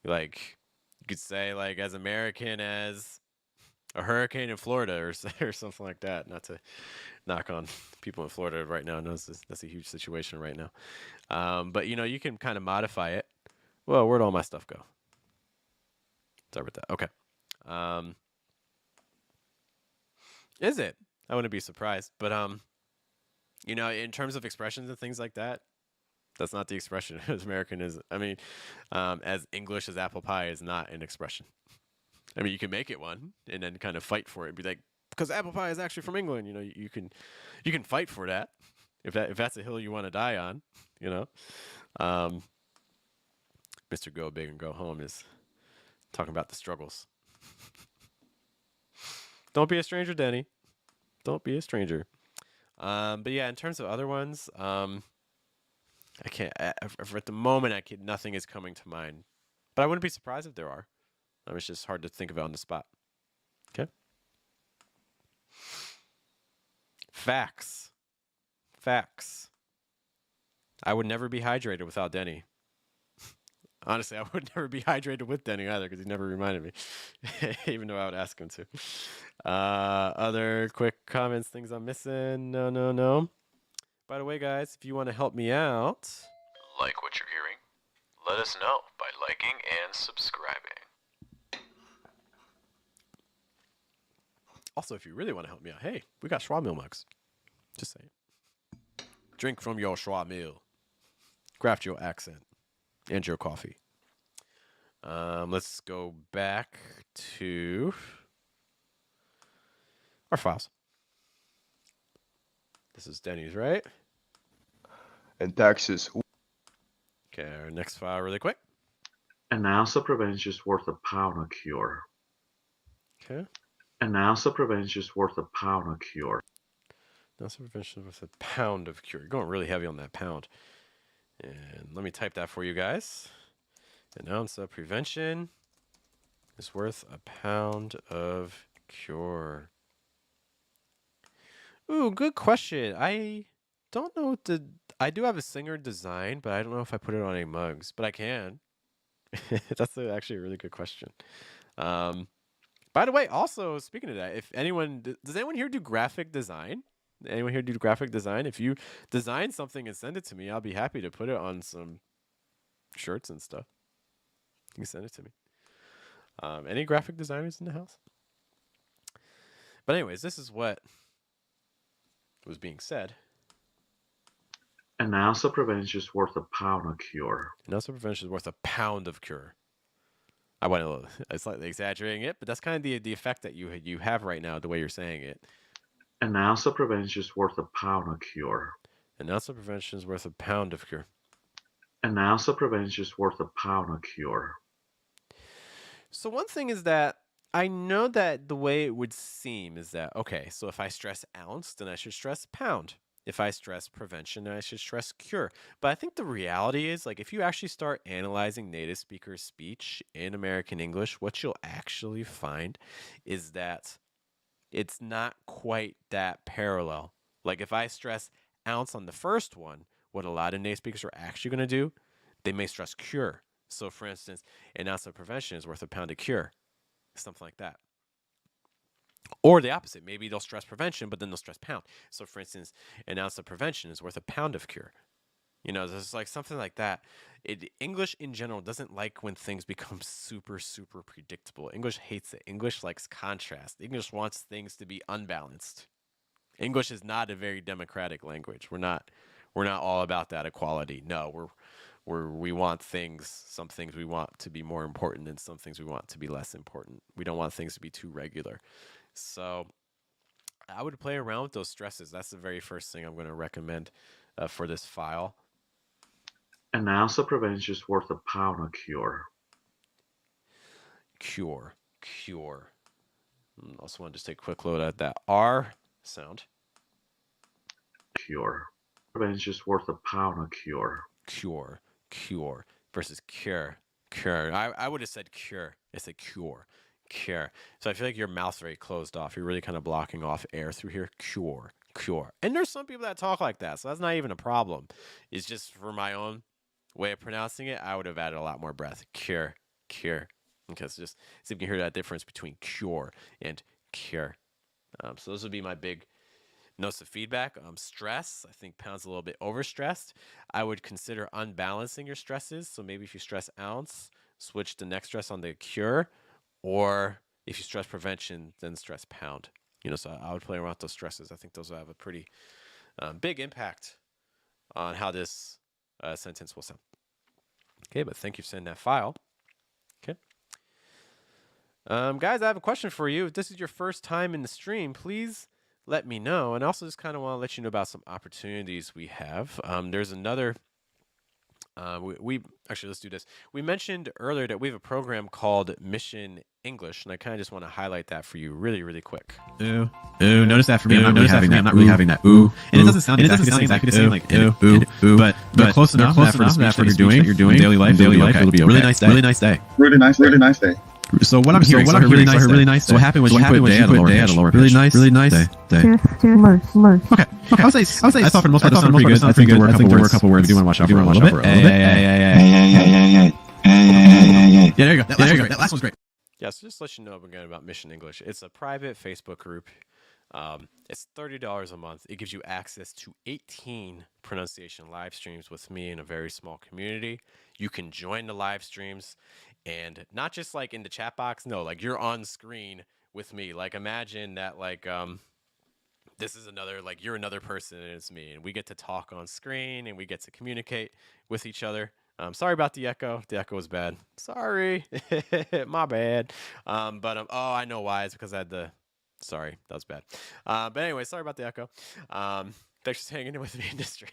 Like you could say like as American as a hurricane in Florida or something like that. Not to knock on people in Florida right now. No, that's a huge situation right now. But you can kind of modify it. Well, where'd all my stuff go? Sorry about that. Okay. Is it? I wouldn't be surprised. But in terms of expressions and things like that, that's not the expression. As American as as English as apple pie is not an expression. I mean, you can make it one and then kind of fight for it and be like, because apple pie is actually from England. You can fight for that if that's a hill you want to die on. Mr. Go Big and Go Home is talking about the struggles. Don't be a stranger, Denny. Don't be a stranger. But yeah, in terms of other ones, I can't. At the moment, nothing is coming to mind. But I wouldn't be surprised if there are. It's just hard to think of it on the spot. Okay. Facts. I would never be hydrated without Denny. Honestly, I would never be hydrated with Denny either because he never reminded me, even though I would ask him to. Other quick comments, things I'm missing? No. By the way, guys, if you want to help me out, Like what you're hearing? Let us know by liking and subscribing. also, if you really want to help me out, hey, we got Schwa meal mugs. Just saying. Drink from your Schwa meal. Craft your accent and your coffee. Let's go back to our files. This is Denny's, right? In Texas, Okay, our next file really quick. An ounce of prevention is worth a pound of cure. Okay. An ounce of prevention is worth a pound of cure. Now, prevention with a pound of cure. You're going really heavy on that pound. And let me type that for you guys. An ounce of prevention is worth a pound of cure. Ooh, good question. I don't know I do have a Singer design, but I don't know if I put it on any mugs, but I can. That's actually a really good question. By the way, also speaking of that, if anyone does anyone here do graphic design? Anyone here do graphic design? If you design something and send it to me, I'll be happy to put it on some shirts and stuff. You can send it to me. Any graphic designers in the house? But anyways, this is what was being said. An ounce of prevention is worth a pound of cure. An ounce of prevention is worth a pound of cure. I went a little slightly exaggerating it, but that's kind of the effect that you have right now, the way you're saying it. An ounce of prevention is worth a pound of cure. An ounce of prevention is worth a pound of cure. An ounce of prevention is worth a pound of cure. So one thing is that I know that the way it would seem is that, okay, so if I stress ounce, then I should stress pound. If I stress prevention, then I should stress cure. But I think the reality is, like, if you actually start analyzing native speakers' speech in American English, what you'll actually find is that it's not quite that parallel. Like, if I stress ounce on the first one, what a lot of native speakers are actually going to do, they may stress cure. So, for instance, an ounce of prevention is worth a pound of cure. Something like that. Or the opposite. Maybe they'll stress prevention, but then they'll stress pound. So, for instance, an ounce of prevention is worth a pound of cure. There's like something like that. English in general doesn't like when things become super, super predictable. English hates it. English likes contrast. English wants things to be unbalanced. English is not a very democratic language. We're not all about that equality. No, we want some things we want to be more important and some things we want to be less important. We don't want things to be too regular. So I would play around with those stresses. That's the very first thing I'm going to recommend for this file. An ounce of prevention is worth a pound of cure. Cure. Also want to just take a quick look at that R sound. Cure. Prevention is worth a pound of cure. Cure versus cure. I would have said cure. It's a cure. So I feel like your mouth's very closed off. You're really kind of blocking off air through here. Cure. And there's some people that talk like that, so that's not even a problem. It's just for my own way of pronouncing it, I would have added a lot more breath. Cure. Okay, so just see if you can hear that difference between cure and cure. So those would be my big notes of feedback. Stress, I think Pound's a little bit overstressed. I would consider unbalancing your stresses. So maybe if you stress ounce, switch the next stress on the cure, or if you stress prevention, then stress Pound. So I would play around with those stresses. I think those will have a pretty big impact on how this sentence will sound. Okay, but thank you for sending that file. Okay. Guys, I have a question for you. If this is your first time in the stream, please let me know. And also just kind of want to let you know about some opportunities we have. There's another, we actually, let's do this. We mentioned earlier that we have a program called Mission English, and I kind of just want to highlight that for you really, really quick. Ooh, notice that for me. I'm not really having that. Ooh. And it doesn't sound exactly the same like ooh, but close enough that for what you're doing in daily life, it'll be okay. Really nice day. Really nice day. So what I'm hearing, really nice. So what happened was you put day at a lower pitch. Really nice day. Okay. I thought for the most part it sounded pretty good. I think there were a couple words. You do want to watch out for a little bit. Yeah, there you go. That last one's great. Yeah, so just to let you know again about Mission English. It's a private Facebook group. It's $30 a month. It gives you access to 18 pronunciation live streams with me in a very small community. You can join the live streams and not just like in the chat box. No, like you're on screen with me. Like imagine that this is you're another person and it's me. And we get to talk on screen and we get to communicate with each other. Sorry about the echo. The echo was bad. Sorry. My bad. Oh, I know why. It's because I had sorry, that was bad. But anyway, sorry about the echo. Thanks for hanging in with me in this stream.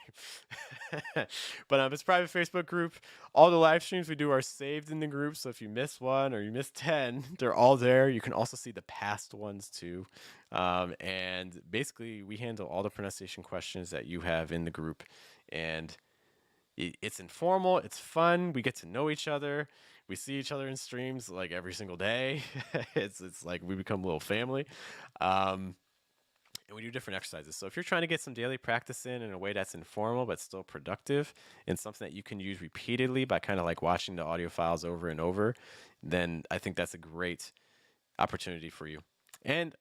But it's a private Facebook group. All the live streams we do are saved in the group. So if you miss one or you miss 10, they're all there. You can also see the past ones too. And basically, we handle all the pronunciation questions that you have in the group. And it's informal. It's fun. We get to know each other. We see each other in streams like every single day. It's like we become a little family. And we do different exercises. So if you're trying to get some daily practice in a way that's informal but still productive and something that you can use repeatedly by kind of like watching the audio files over and over, then I think that's a great opportunity for you. And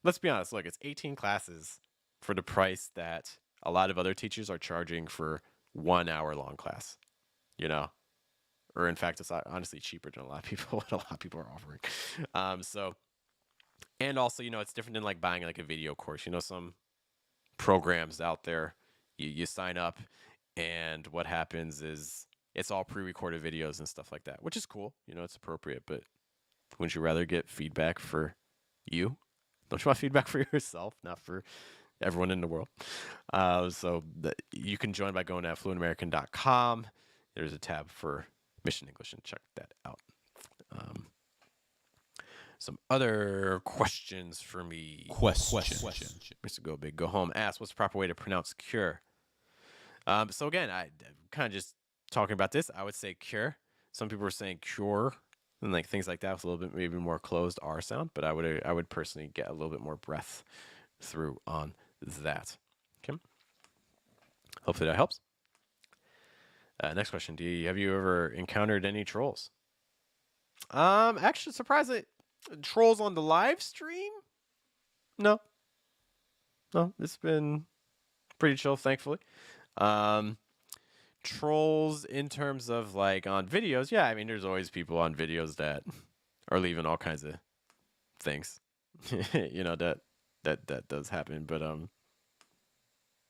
let's be honest, look, it's 18 classes for the price that a lot of other teachers are charging for 1 hour long class, or in fact, it's honestly cheaper than what a lot of people are offering. And also, it's different than like buying like a video course. Some programs out there, you sign up and what happens is it's all pre-recorded videos and stuff like that, which is cool. It's appropriate, but wouldn't you rather get feedback for you? Don't you want feedback for yourself, not for everyone in the world? You can join by going to fluentamerican.com. There's a tab for Mission English and check that out. Some other questions for me. Question. Mr. Go Big, Go Home asks, what's the proper way to pronounce cure? So again, I kind of just talking about this. I would say cure. Some people are saying cure and like things like that with a little bit maybe more closed R sound, but I would personally get a little bit more breath through on that. Okay. Hopefully that helps. Next question. Have you ever encountered any trolls? Actually, surprisingly, trolls on the live stream? No, it's been pretty chill, thankfully. trolls in terms of like on videos, yeah, I mean, there's always people on videos that are leaving all kinds of things. You know that does happen, but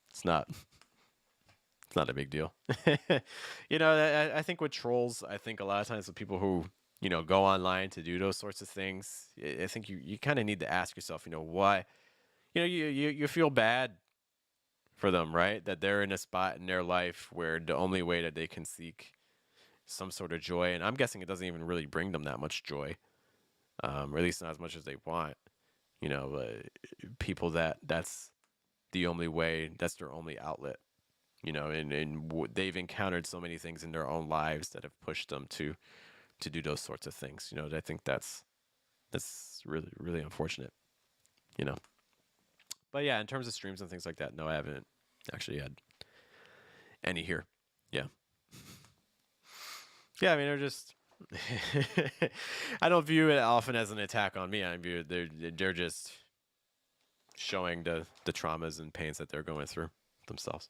it's not a big deal. You know, I think with trolls, I think a lot of times with people who go online to do those sorts of things, I think you kind of need to ask yourself, why, you feel bad for them, right? That they're in a spot in their life where the only way that they can seek some sort of joy, and I'm guessing it doesn't even really bring them that much joy, or at least not as much as they want. People that's the only way, that's their only outlet. And they've encountered so many things in their own lives that have pushed them to do those sorts of things. I think that's really really unfortunate. You know. But yeah, in terms of streams and things like that, no, I haven't actually had any here. Yeah. Yeah, I mean, they're just. I don't view it often as an attack on me. I view it, they're just showing the traumas and pains that they're going through themselves.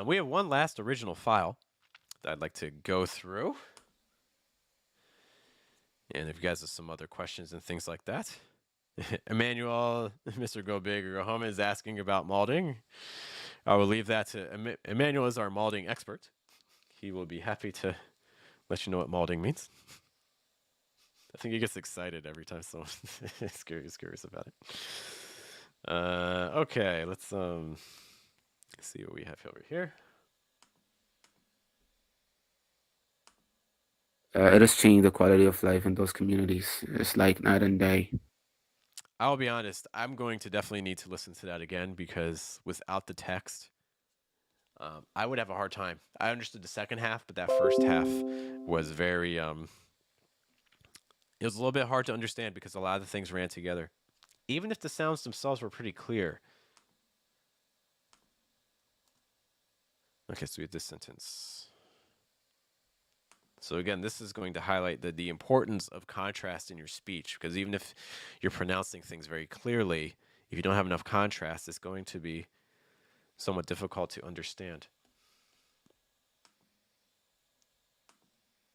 We have one last original file that I'd like to go through. And if you guys have some other questions and things like that. Emmanuel, Mr. Go Big or Go Home is asking about molding. I will leave that to Emmanuel is our molding expert. He will be happy to let you know what molding means. I think he gets excited every time someone is curious about it. Okay, let's see what we have over here. It has changed the quality of life in those communities. It's like night and day. I'll be honest, I'm going to definitely need to listen to that again because without the text, I would have a hard time. I understood the second half, but that first half was very, it was a little bit hard to understand because a lot of the things ran together. Even if the sounds themselves were pretty clear. Okay, so we have this sentence. So again, this is going to highlight the importance of contrast in your speech, because even if you're pronouncing things very clearly, if you don't have enough contrast, it's going to be somewhat difficult to understand.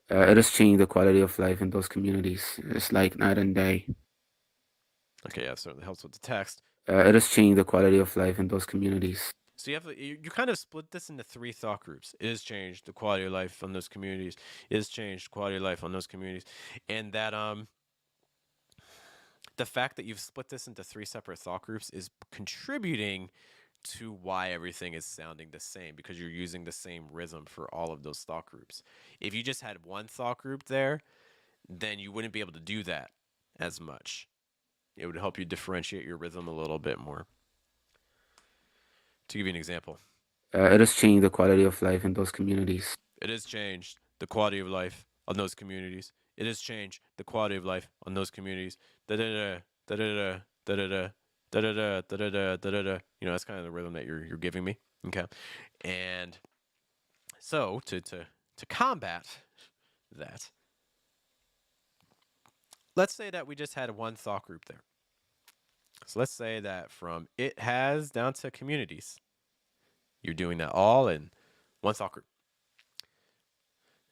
It has changed the quality of life in those communities. It's like night and day. Okay, yeah, certainly helps with the text. It has changed the quality of life in those communities. So you kind of split this into three thought groups. It has changed the quality of life on those communities. It has changed the quality of life on those communities. And that the fact that you've split this into three separate thought groups is contributing to why everything is sounding the same, because you're using the same rhythm for all of those thought groups. If you just had one thought group there, then you wouldn't be able to do that as much. It would help you differentiate your rhythm a little bit more. To give you an example. It has changed the quality of life in those communities. It has changed the quality of life on those communities. It has changed the quality of life on those communities. Da-da-da, da-da-da, da-da-da, da-da-da, da-da-da, da-da-da. That's kind of the rhythm that you're giving me. Okay. And so to combat that, let's say that we just had one thought group there. So let's say that from it has down to communities, you're doing that all in one thought group.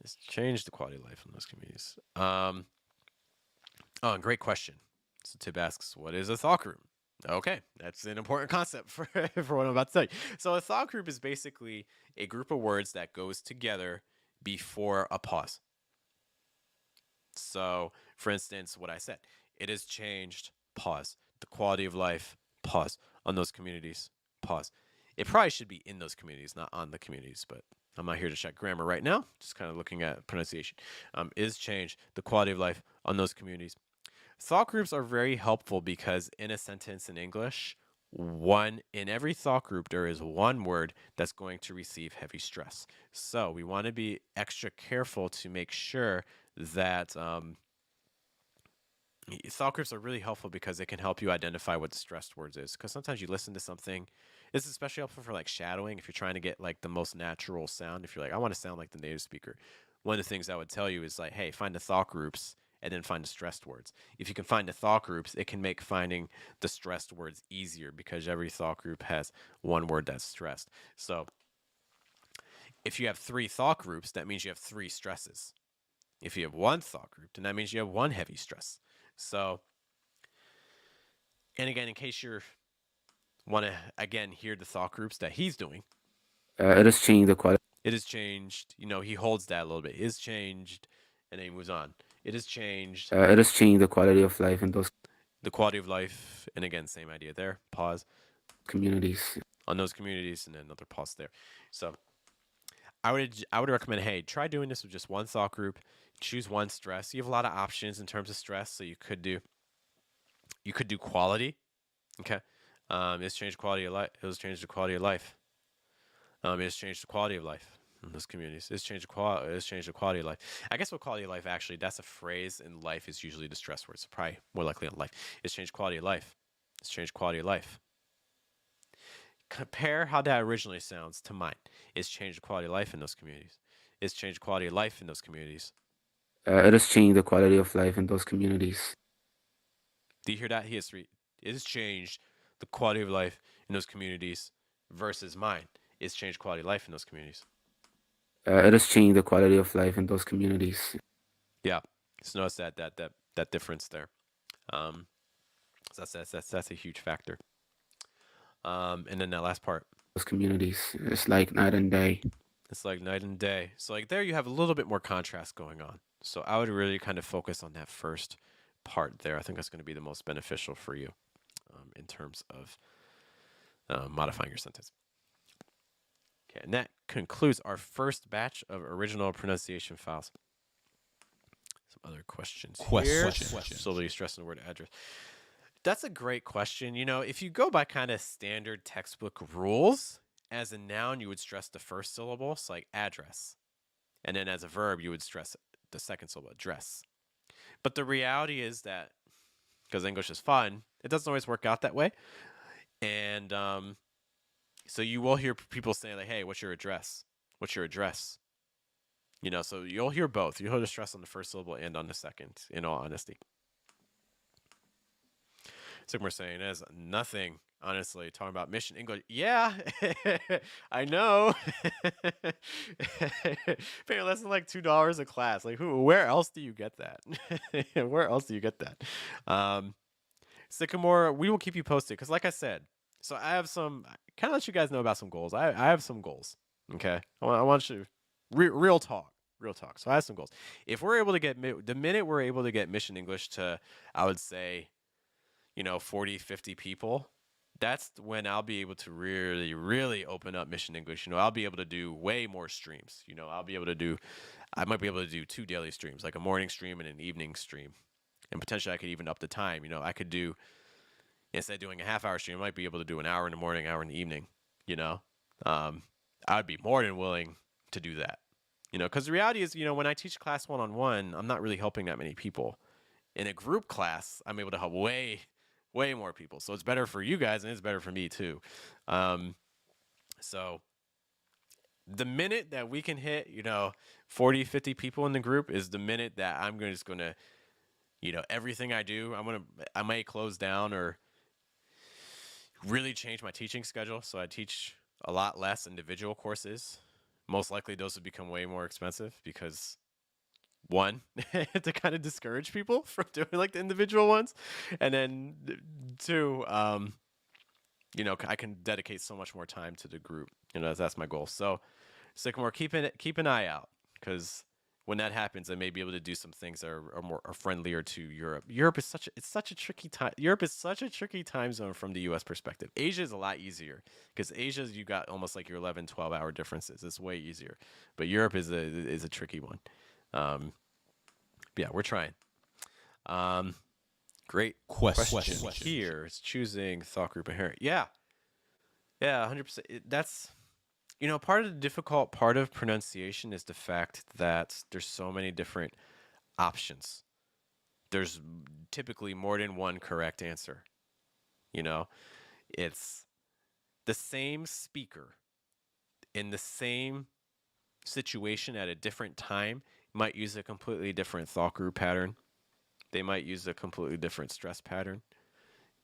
It's changed the quality of life in those communities. Great question. So Tib asks, what is a thought group? Okay, that's an important concept for what I'm about to tell you. So a thought group is basically a group of words that goes together before a pause. So, for instance, what I said, it has changed, pause. The quality of life, pause. On those communities, pause. It probably should be in those communities, not on the communities, but I'm not here to check grammar right now. Just kind of looking at pronunciation. Is changed the quality of life on those communities. Thought groups are very helpful because in a sentence in English, in every thought group, there is one word that's going to receive heavy stress. So we want to be extra careful to make sure that thought groups are really helpful because it can help you identify what the stressed words is. Because sometimes you listen to something. This is especially helpful for like shadowing. If you're trying to get like the most natural sound, if you're like, I want to sound like the native speaker, one of the things I would tell you is like, hey, find the thought groups and then find the stressed words. If you can find the thought groups, it can make finding the stressed words easier because every thought group has one word that's stressed. So If you have 3 thought groups, that means you have 3 stresses. If you have 1 thought group, then that means you have 1 heavy stress. So, and again, in case you're want to again hear the thought groups that he's doing, It has changed the quality. it has changed. He holds that a little bit. It has changed, and then he moves on. It has changed. It has changed the quality of life in those The quality of life, and again, same idea there. Pause communities. on those communities, and then another pause there. So, I would recommend, hey, try doing this with just 1 thought group. Choose 1 stress. You have a lot of options in terms of stress, so you could do quality. Okay, it's changed quality of life. It was changed the quality of life. It's changed the quality of life in those communities. It's changed the quality of life. I guess what quality of life actually, that's a phrase in life is usually the stress word. So probably more likely on life. It's changed quality of life. It's changed quality of life. Compare how that originally sounds to mine. It's changed the quality of life in those communities. It's changed quality of life in those communities. It has changed the quality of life in those communities. Do you hear that? History. It has changed the quality of life in those communities versus mine. It's changed quality of life in those communities. It has changed the quality of life in those communities. Yeah. So notice that difference there. So that's a huge factor. And then that last part. Those communities. It's like night and day. It's like night and day. So like there you have a little bit more contrast going on. So I would really kind of focus on that first part there. I think that's going to be the most beneficial for you in terms of modifying your sentence. Okay, and that concludes our first batch of original pronunciation files. Some other questions here. Solely stressing the word address. That's a great question. If you go by kind of standard textbook rules, as a noun, you would stress the first syllable, so like address. And then as a verb, you would stress the second syllable, address. But the reality is that, because English is fun, it doesn't always work out that way. And so you will hear people saying like, hey, what's your address? What's your address? So you'll hear both. You'll hear the stress on the first syllable and on the second, in all honesty. So we're saying there's nothing, honestly, talking about mission English. Yeah, I know. Paying less than like $2 a class. Like where else do you get that? Where else do you get that? Sycamore, we will keep you posted. Because like I said, so I have some, kind of let you guys know about some goals. I have some goals. Okay. I want you, real talk. So I have some goals. If we're able to get, the minute we're able to get mission English to, I would say, 40, 50 people, that's when I'll be able to really, really open up Mission English. I'll be able to do way more streams. I might be able to do 2 daily streams, like a morning stream and an evening stream. And potentially I could even up the time. I could do, instead of doing a half-hour stream, I might be able to do an hour in the morning, hour in the evening, I'd be more than willing to do that. Because the reality is, when I teach class one-on-one, I'm not really helping that many people. In a group class, I'm able to help way more people. So it's better for you guys and it's better for me too. So the minute that we can hit, 40, 50 people in the group is the minute that I'm just going to, everything I do, I may close down or really change my teaching schedule. So I teach a lot less individual courses. Most likely those would become way more expensive because, one, to kind of discourage people from doing like the individual ones, and then 2, I can dedicate so much more time to the group. That's my goal. So, Sycamore, keep an eye out, because when that happens, I may be able to do some things that are friendlier to Europe. Europe is such a tricky time. Europe is such a tricky time zone from the U.S. perspective. Asia is a lot easier, because Asia, you got almost like your 11, 12-hour differences. It's way easier, but Europe is a tricky one. Yeah, we're trying. Great question here. It's choosing thought group inherent. Yeah, 100%. That's, part of the difficult part of pronunciation is the fact that there's so many different options. There's typically more than one correct answer. It's the same speaker in the same situation at a different time might use a completely different thought group pattern. They might use a completely different stress pattern.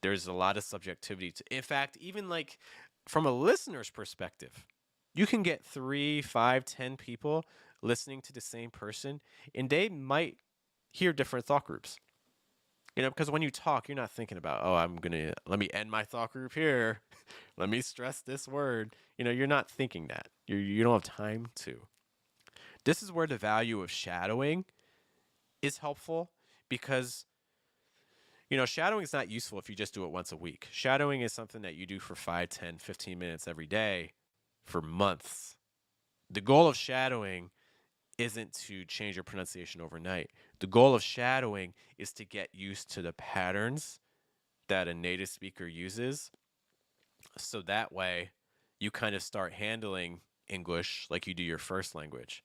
There's a lot of subjectivity to, in fact, even like from a listener's perspective, you can get 3, 5, 10 people listening to the same person, and they might hear different thought groups. Because when you talk, you're not thinking about, oh, let me end my thought group here. Let me stress this word. You're not thinking that. You don't have time to. This is where the value of shadowing is helpful because, shadowing is not useful if you just do it once a week. Shadowing is something that you do for 5, 10, 15 minutes every day for months. The goal of shadowing isn't to change your pronunciation overnight. The goal of shadowing is to get used to the patterns that a native speaker uses. So that way you kind of start handling English like you do your first language.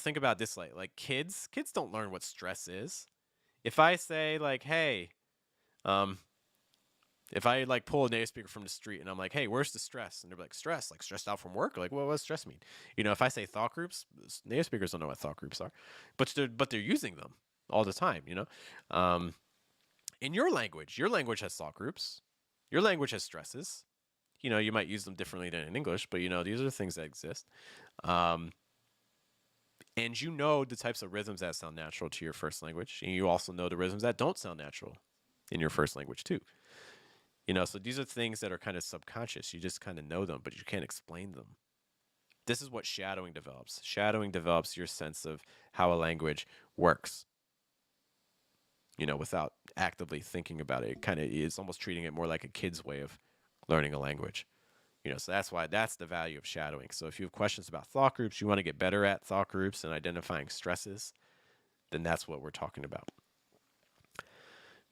Think about this like kids don't learn what stress is. If I say like, hey, if I like pull a native speaker from the street and I'm like, hey, where's the stress? And they're like, stress, like stressed out from work? Like, what does stress mean? If I say thought groups, native speakers don't know what thought groups are, but they're using them all the time, In your language has thought groups. Your language has stresses. You might use them differently than in English, but these are things that exist. And the types of rhythms that sound natural to your first language. And you also know the rhythms that don't sound natural in your first language too. So these are things that are kind of subconscious. You just kind of know them, but you can't explain them. This is what shadowing develops. Shadowing develops your sense of how a language works. Without actively thinking about it. It kind of is almost treating it more like a kid's way of learning a language. So that's the value of shadowing. So if you have questions about thought groups, you want to get better at thought groups and identifying stresses, then that's what we're talking about.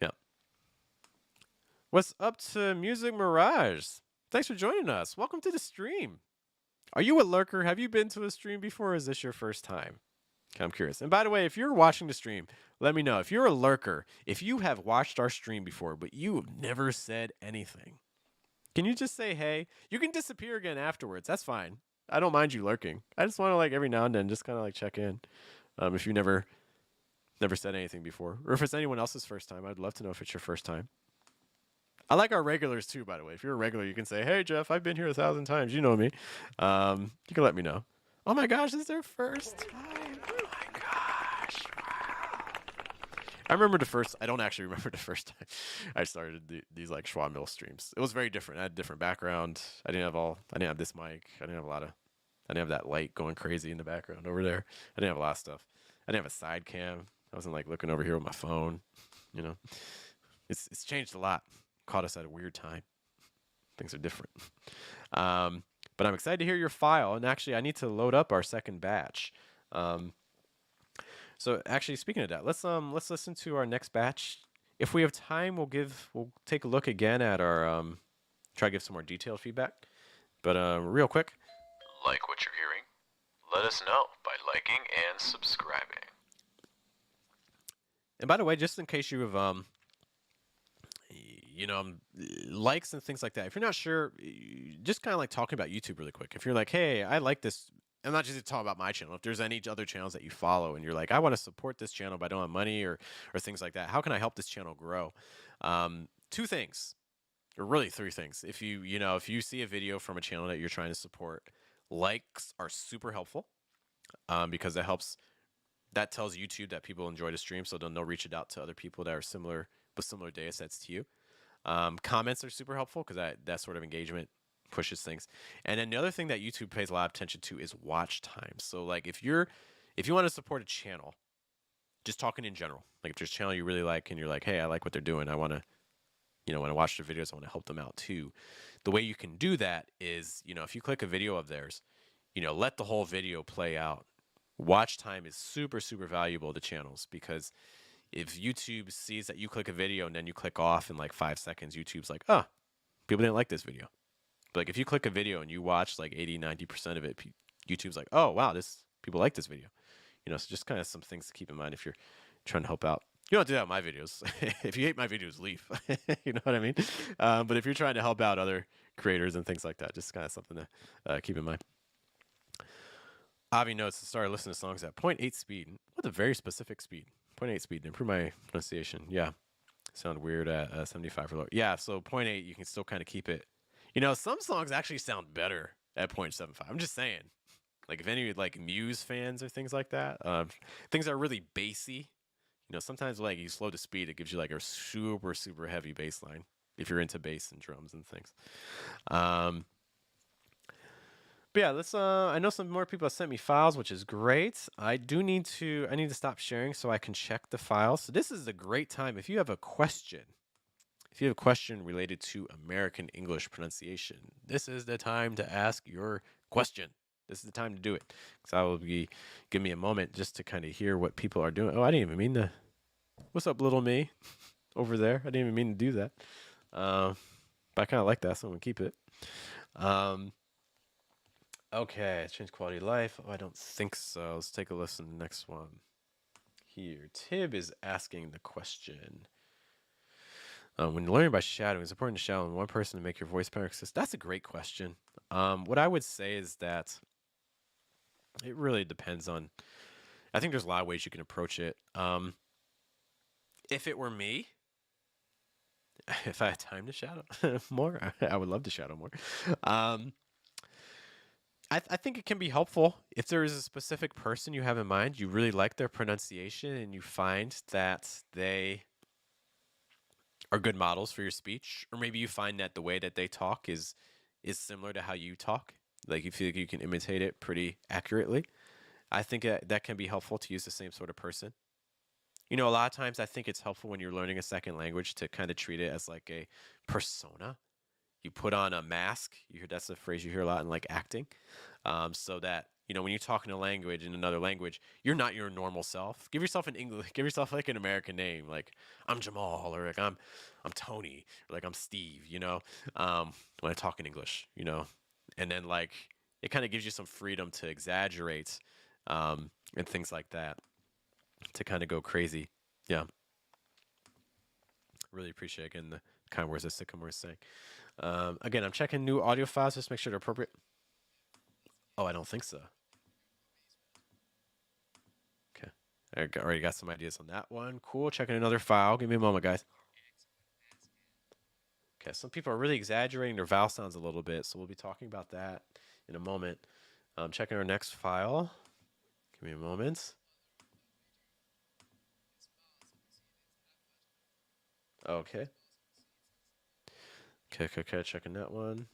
Yeah. What's up to Music Mirage? Thanks for joining us. Welcome to the stream. Are you a lurker? Have you been to a stream before, or is this your first time? I'm curious. And by the way, if you're watching the stream, let me know. If you're a lurker, if you have watched our stream before, but you have never said anything, can you just say hey? You can disappear again afterwards. That's fine. I don't mind you lurking. I just want to like every now and then just kind of like check in. If you never said anything before, or if it's anyone else's first time, I'd love to know if it's your first time. I like our regulars too, by the way. If you're a regular, you can say, hey Jeff, I've been here 1,000 times. You know me. You can let me know. Oh my gosh, this is their first time. Oh my gosh. Wow. I don't actually remember the first time I started these like Schwa Mill streams. It was very different. I had a different background. I didn't have this mic. I didn't have that light going crazy in the background over there. I didn't have a lot of stuff. I didn't have a side cam. I wasn't like looking over here with my phone. It's changed a lot. Caught us at a weird time. Things are different. But I'm excited to hear your file. And actually, I need to load up our second batch. So actually, speaking of that, let's listen to our next batch. If we have time, we'll take a look again at our try to give some more detailed feedback. But real quick, Like what you're hearing? Let us know by liking and subscribing. and by the way, just in case you have likes and things like that. If you're not sure, just kind of like talking about YouTube really quick. If you're like, hey, I like this. I'm not just talking about my channel. If there's any other channels that you follow and you're like, I want to support this channel, but I don't have money or things like that. How can I help this channel grow? 2 things, or really 3 things. If you see a video from a channel that you're trying to support, likes are super helpful because that tells YouTube that people enjoy the stream, so then they'll reach it out to other people that are with similar data sets to you. Comments are super helpful because that sort of engagement pushes things. And then the other thing that YouTube pays a lot of attention to is watch time. So like if you want to support a channel, just talking in general, like if there's a channel you really like and you're like, hey, I like what they're doing, I want to when I watch their videos, I want to help them out too. The way you can do that is, if you click a video of theirs, let the whole video play out. Watch time is super, super valuable to channels because if YouTube sees that you click a video and then you click off in like 5 seconds, YouTube's like, oh, people didn't like this video. But like if you click a video and you watch like 80-90% of it, YouTube's like, oh, wow, people like this video. So just kind of some things to keep in mind if you're trying to help out. You don't do that with my videos. If you hate my videos, leave. You know what I mean? But if you're trying to help out other creators and things like that, just kind of something to keep in mind. Avi notes to start listening to songs at 0.8 speed. What a very specific speed. 0.8 speed to improve my pronunciation. Yeah. Sound weird at 75 or lower. Yeah, so 0.8, you can still kind of keep it. Some songs actually sound better at 0.75. I'm just saying. Like if any like Muse fans or things like that, things that are really bassy. Sometimes like you slow the speed, it gives you like a super super heavy bass line if you're into bass and drums and things. But yeah, let's. I know some more people have sent me files, which is great. I need to stop sharing so I can check the files. So this is a great time if you have a question. If you have a question related to American English pronunciation, this is the time to ask your question. This is the time to do it. Because I will be, give me a moment just to kind of hear what people are doing. Oh, I didn't even mean to. What's up, little me? Over there. I didn't even mean to do that. But I kind of like that, so I'm going to keep it. Okay, change quality of life. Oh, I don't think so. Let's take a listen to the next one. Here, Tib is asking the question. When learning by shadowing, it's important to shadow one person to make your voice pattern exist. That's a great question. What I would say is that it really depends on. I think there's a lot of ways you can approach it. If it were me, if I had time to shadow more, I would love to shadow more. I think it can be helpful if there is a specific person you have in mind, you really like their pronunciation, and you find that they are good models for your speech, or maybe you find that the way that they talk is similar to how you talk, like you feel like you can imitate it pretty accurately. I think that can be helpful to use the same sort of person. A lot of times I think it's helpful when you're learning a second language to kind of treat it as like a persona. You put on a mask. That's a phrase you hear a lot in like acting, so that when you're talking a language in another language, you're not your normal self. Give yourself give yourself like an American name, like I'm Jamal, or like I'm Tony, or like I'm Steve. When I talk in English, and then like it kind of gives you some freedom to exaggerate, and things like that, to kind of go crazy. Yeah, really appreciate again the kind words that Sycamore is saying. Again, I'm checking new audio files just to make sure they're appropriate. Oh, I don't think so. Okay. I already got some ideas on that one. Cool. Checking another file. Give me a moment, guys. Okay, some people are really exaggerating their vowel sounds a little bit, so we'll be talking about that in a moment. Checking our next file. Give me a moment. Okay. Okay. Checking that one.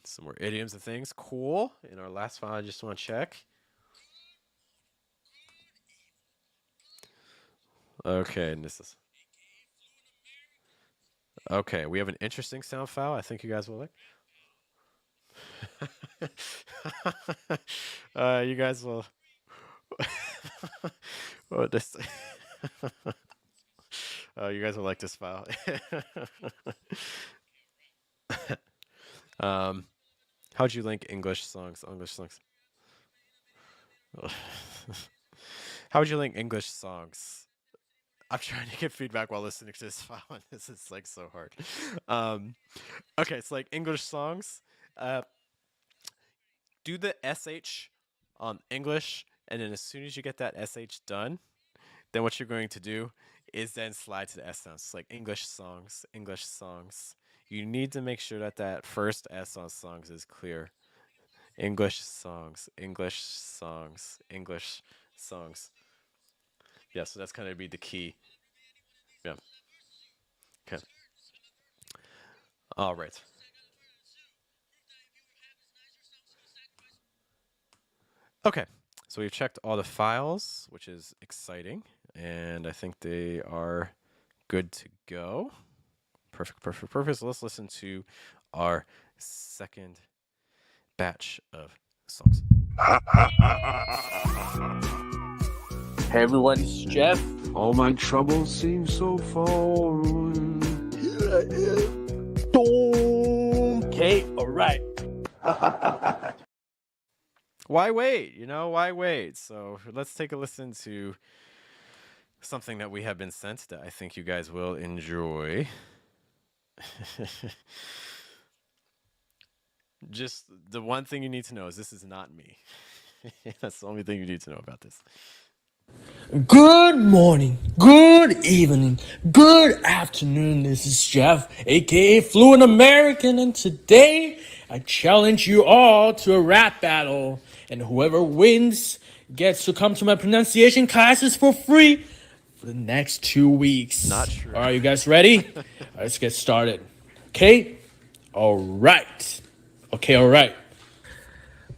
Some more idioms and things. Cool. In our last file, I just want to check. Okay, and this is. Okay, we have an interesting sound file. I think you guys will like. You guys will. Oh, this. Oh, you guys will like this file. How'd you link English songs? English songs. How would you link English songs? I'm trying to get feedback while listening to this file, and this is like so hard. Okay, it's like English songs. Do the SH on English, and then as soon as you get that SH done, then what you're going to do is then slide to the S sounds. It's like English songs, English songs. You need to make sure that that first S on songs is clear. English songs, English songs, English songs. Yeah, so that's kind of be the key. Yeah. Okay. All right. Okay. So we've checked all the files, which is exciting, and I think they are good to go. Perfect. So let's listen to our second batch of songs. Hey everyone, it's Jeff. All my troubles seem so foreign. Okay, alright. Why wait? Why wait? So let's take a listen to something that we have been sent that I think you guys will enjoy. Just the one thing you need to know is this is not me. That's the only thing you need to know about this. Good morning, good evening, good afternoon. This is Jeff, aka Fluent American, and today I challenge you all to a rap battle. And whoever wins gets to come to my pronunciation classes for free for the next 2 weeks. Not true. All right, you guys ready? Let's get started. Okay? All right. Okay, all right.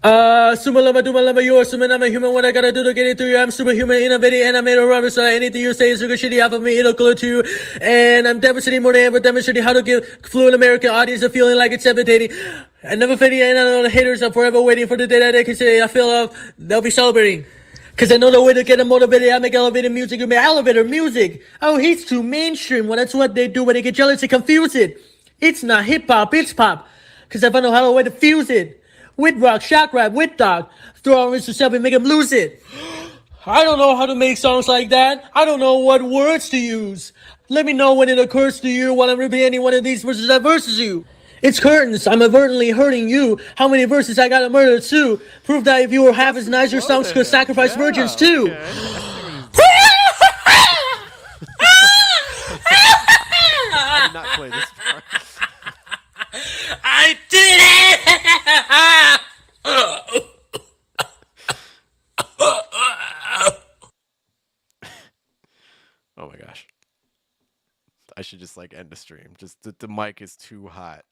Suma lama duma lama, you're assuming I'm a human. What I gotta do to get it through you? I'm superhuman, innovative, and I made a rubber, so anything you say is super shitty off of me, it'll glue to you. And I'm demonstrating more than ever, demonstrating how to give fluent American audience a feeling like it's devastating. I never fading, and I know the haters are forever waiting for the day that they can say I feel love. They'll be celebrating. Cause I know the way to get them motivated. I make elevated music, you make elevator music. Oh, he's too mainstream. Well, that's what they do when they get jealous and confuse it. It's not hip hop, it's pop. Cause I found out how to way to fuse it. With rock, shock rap, with dog. Throw on yourself and make him lose it. I don't know how to make songs like that. I don't know what words to use. Let me know when it occurs to you while I'm repeating any one of these verses that verses you. It's curtains. I'm inadvertently hurting you. How many verses I gotta murder too? Prove that if you were half as nice, your songs could sacrifice virgins too. I did not play this part. I did it! Oh my gosh. I should just like end the stream. Just the mic is too hot.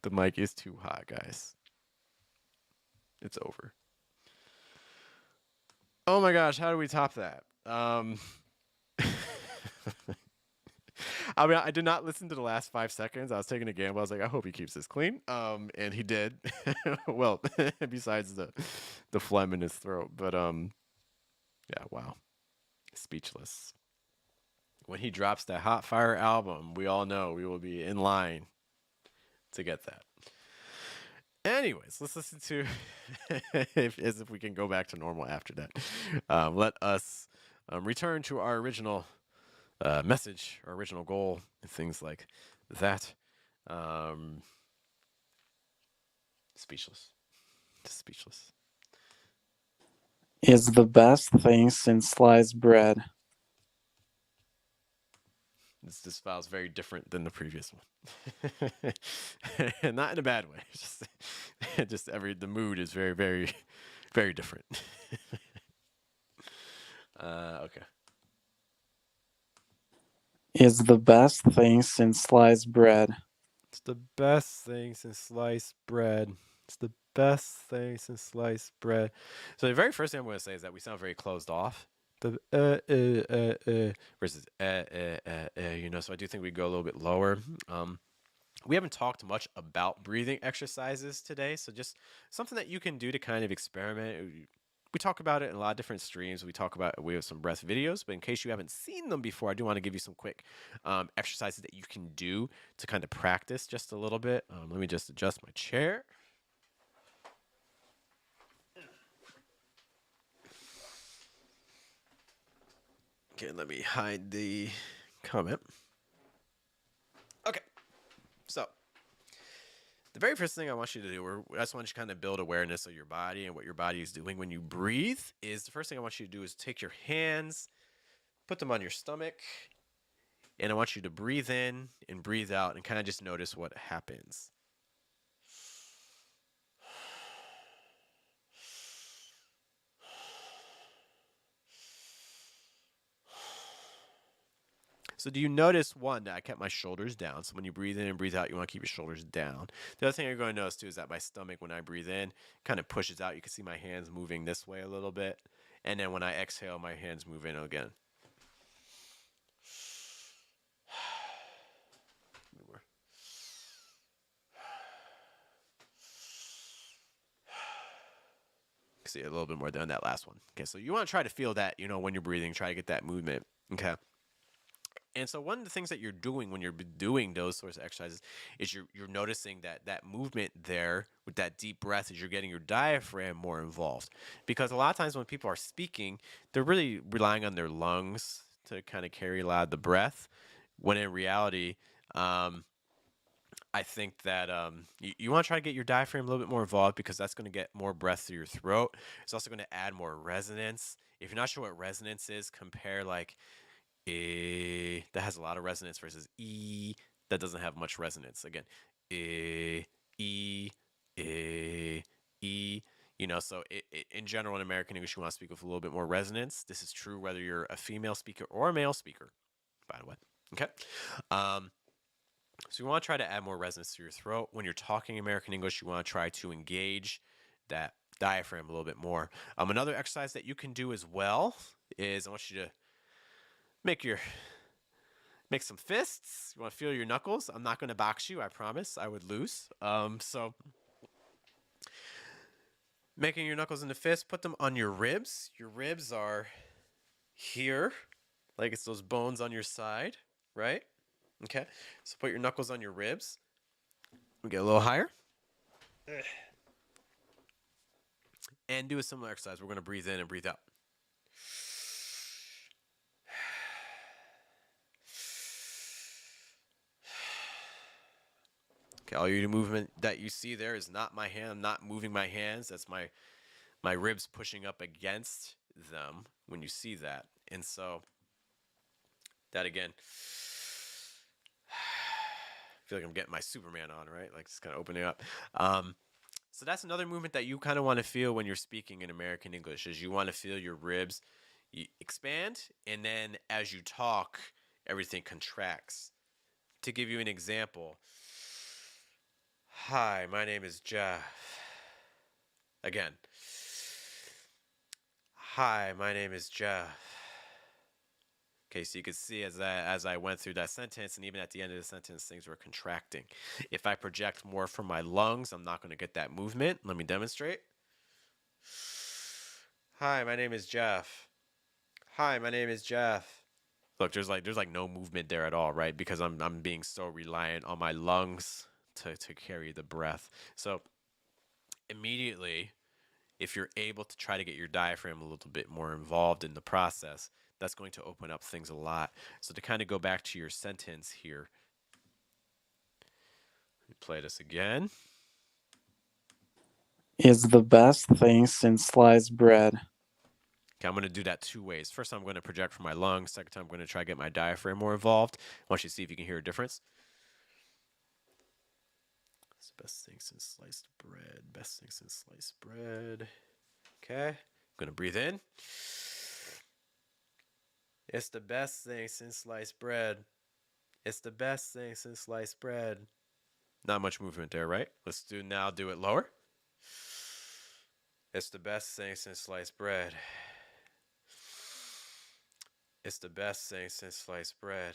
The mic is too hot, guys. It's over. Oh my gosh, how do we top that? I mean, I did not listen to the last 5 seconds. I was taking a gamble. I was like, I hope he keeps this clean. And he did. Well, besides the phlegm in his throat. But yeah, wow. Speechless. When he drops that Hot Fire album, we all know we will be in line to get that. Anyways, let's listen to as if we can go back to normal after that. Let us return to our original message, our original goal, and things like that. Speechless. Just speechless. Is the best thing since sliced bread. This file is very different than the previous one. Not in a bad way. Just the mood is very, very, very different. Okay. Is the best thing since sliced bread. It's the best thing since sliced bread. It's the best thing since sliced bread. So the very first thing I'm going to say is that we sound very closed off. The versus you know, so I do think we go a little bit lower. We haven't talked much about breathing exercises today, so just something that you can do to kind of experiment. We talk about it in a lot of different streams. We have some breath videos, but in case you haven't seen them before, I do want to give you some quick exercises that you can do to kind of practice just a little bit. Let me just adjust my chair. Okay, let me hide the comment. Okay, so the very first thing I want you to do, I just want you to kind of build awareness of your body and what your body is doing when you breathe, is the first thing I want you to do is take your hands, put them on your stomach, and I want you to breathe in and breathe out and kind of just notice what happens. So do you notice, one, that I kept my shoulders down? So when you breathe in and breathe out, you want to keep your shoulders down. The other thing you're going to notice, too, is that my stomach, when I breathe in, kind of pushes out. You can see my hands moving this way a little bit. And then when I exhale, my hands move in again. See a little bit more than that last one. Okay, so you want to try to feel that, you know, when you're breathing, try to get that movement. Okay. And so one of the things that you're doing when you're doing those sorts of exercises is you're noticing that movement there with that deep breath as you're getting your diaphragm more involved. Because a lot of times when people are speaking, they're really relying on their lungs to kind of carry a lot of the breath, when in reality, I think that you want to try to get your diaphragm a little bit more involved because that's going to get more breath through your throat. It's also going to add more resonance. If you're not sure what resonance is, compare like that has a lot of resonance versus e that doesn't have much resonance. Again, e e e e. So in general, in American English, you want to speak with a little bit more resonance. This is true whether you're a female speaker or a male speaker, by the way. Okay. So you want to try to add more resonance to your throat. When you're talking American English, you want to try to engage that diaphragm a little bit more. Another exercise that you can do as well is I want you to make some fists. You want to feel your knuckles. I'm not going to box you. I promise. I would lose. So making your knuckles into fists, put them on your ribs. Your ribs are here, like it's those bones on your side, right? Okay. So put your knuckles on your ribs. We get a little higher. And do a similar exercise. We're going to breathe in and breathe out. Okay, all your movement that you see there is not my hand. I'm not moving my hands. That's my ribs pushing up against them when you see that. And so that again, I feel like I'm getting my Superman on, right? Like just kind of opening up. So that's another movement that you kind of want to feel when you're speaking in American English is you want to feel your ribs expand, and then as you talk, everything contracts. To give you an example, hi, my name is Jeff. Again, hi, my name is Jeff. Okay, so you can see as I went through that sentence, and even at the end of the sentence, things were contracting. If I project more from my lungs, I'm not going to get that movement. Let me demonstrate. Hi, my name is Jeff. Hi, my name is Jeff. Look, there's like no movement there at all, right? Because I'm being so reliant on my lungs to carry the breath. So immediately, if you're able to try to get your diaphragm a little bit more involved in the process, that's going to open up things a lot. So to kind of go back to your sentence here, let me play this again. It's the best thing since sliced bread. Okay, I'm going to do that two ways. First, I'm going to project from my lungs. Second time, I'm going to try to get my diaphragm more involved. I want you to see if you can hear a difference. It's the best thing since sliced bread. Best thing since sliced bread. Okay, I'm going to breathe in. It's the best thing since sliced bread. It's the best thing since sliced bread. Not much movement there, right? Let's do it lower. It's the best thing since sliced bread. It's the best thing since sliced bread.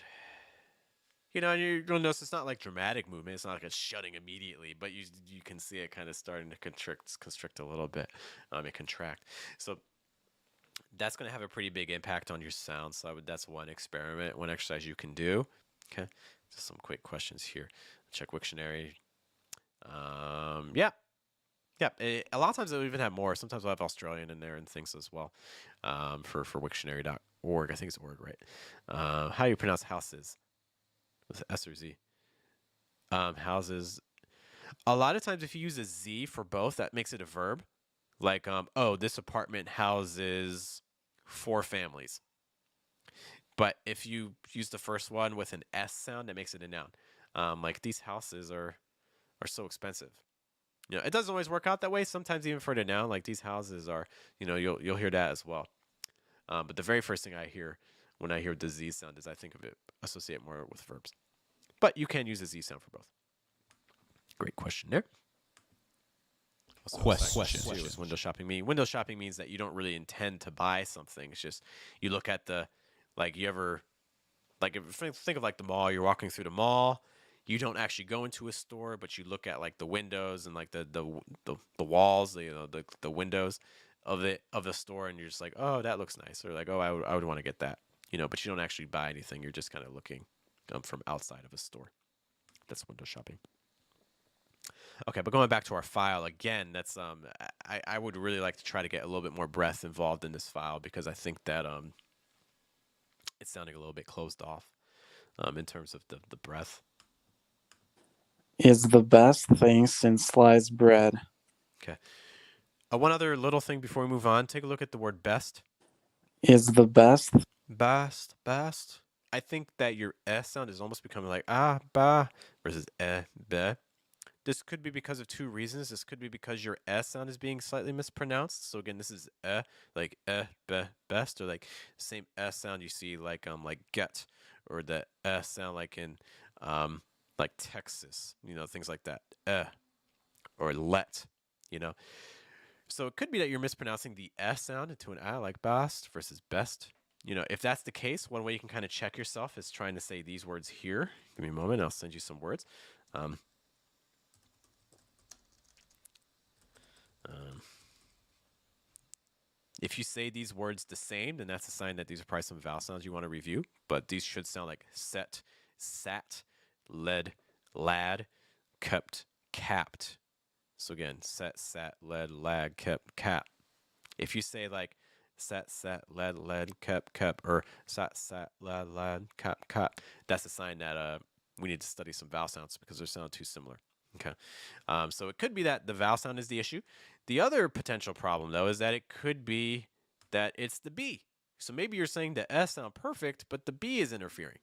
And you'll notice it's not like dramatic movement. It's not like it's shutting immediately, but you can see it kind of starting to constrict a little bit. And contract. So that's going to have a pretty big impact on your sound. So that's one experiment, one exercise you can do. Okay, just some quick questions here. Check Wiktionary. Yeah. A lot of times they'll even have more. Sometimes we'll have Australian in there and things as well. For Wiktionary.org. I think it's org, right? How do you pronounce houses? With S or Z? Houses. A lot of times if you use a Z for both, that makes it a verb. Like, this apartment houses 4 families. But if you use the first one with an S sound, it makes it a noun. Like these houses are so expensive. It doesn't always work out that way. Sometimes even for the noun, like these houses are, you'll hear that as well. But the very first thing I hear when I hear the Z sound is I think of it, associate more with verbs. But you can use a Z sound for both. Great question there. Question. Is window shopping mean? Window shopping means that you don't really intend to buy something. It's just you look at think of like the mall. You're walking through the mall. You don't actually go into a store, but you look at like the windows and like the walls, the windows of the store, and you're just like, oh, that looks nice, or like, oh, I would want to get that, but you don't actually buy anything. You're just kind of looking from outside of a store. That's window shopping. Okay, but going back to our file again, that's I would really like to try to get a little bit more breath involved in this file because I think that it's sounding a little bit closed off in terms of the breath. Is the best thing since sliced bread. Okay. One other little thing before we move on. Take a look at the word best. Is the best. Best. I think that your S sound is almost becoming like ba versus be. This could be because of two reasons. This could be because your S sound is being slightly mispronounced. So again, this is like be, best, or like the same S sound you see like get, or the S sound like in like Texas, things like that. Or let, you know. So it could be that you're mispronouncing the S sound into an I, like best versus best. If that's the case, one way you can kind of check yourself is trying to say these words here. Give me a moment, I'll send you some words. If you say these words the same, then that's a sign that these are probably some vowel sounds you want to review. But these should sound like set, sat, led, lad, kept, capped. So again, set, sat, led, lad, kept, cap. If you say like sat, led, kept, or sat, led, cap, that's a sign that we need to study some vowel sounds because they're sounding too similar. Okay. So it could be that the vowel sound is the issue. The other potential problem, though, is that it could be that it's the B. So maybe you're saying the S sound perfect, but the B is interfering.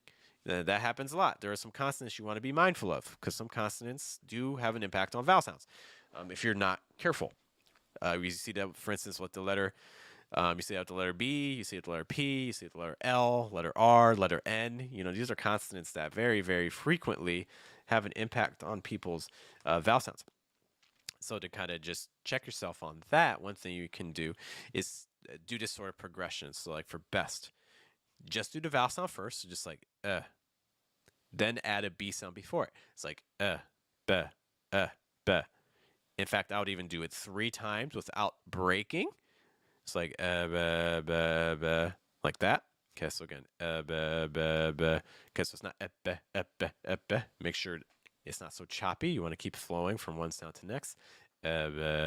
That happens a lot. There are some consonants you want to be mindful of because some consonants do have an impact on vowel sounds if you're not careful. You see that, for instance, with the letter, you see that with the letter B, you see it with the letter P, you see it with the letter L, letter R, letter N. These are consonants that very, very frequently have an impact on people's vowel sounds. So to kind of just check yourself on that, one thing you can do is do this sort of progression. So like for best, just do the vowel sound first, so just like then add a B sound before it. It's like be, be. In fact, I would even do it 3 times without breaking. It's like like that. Okay, so again, okay, so it's not Make sure it's not so choppy. You want to keep flowing from one sound to next. Okay.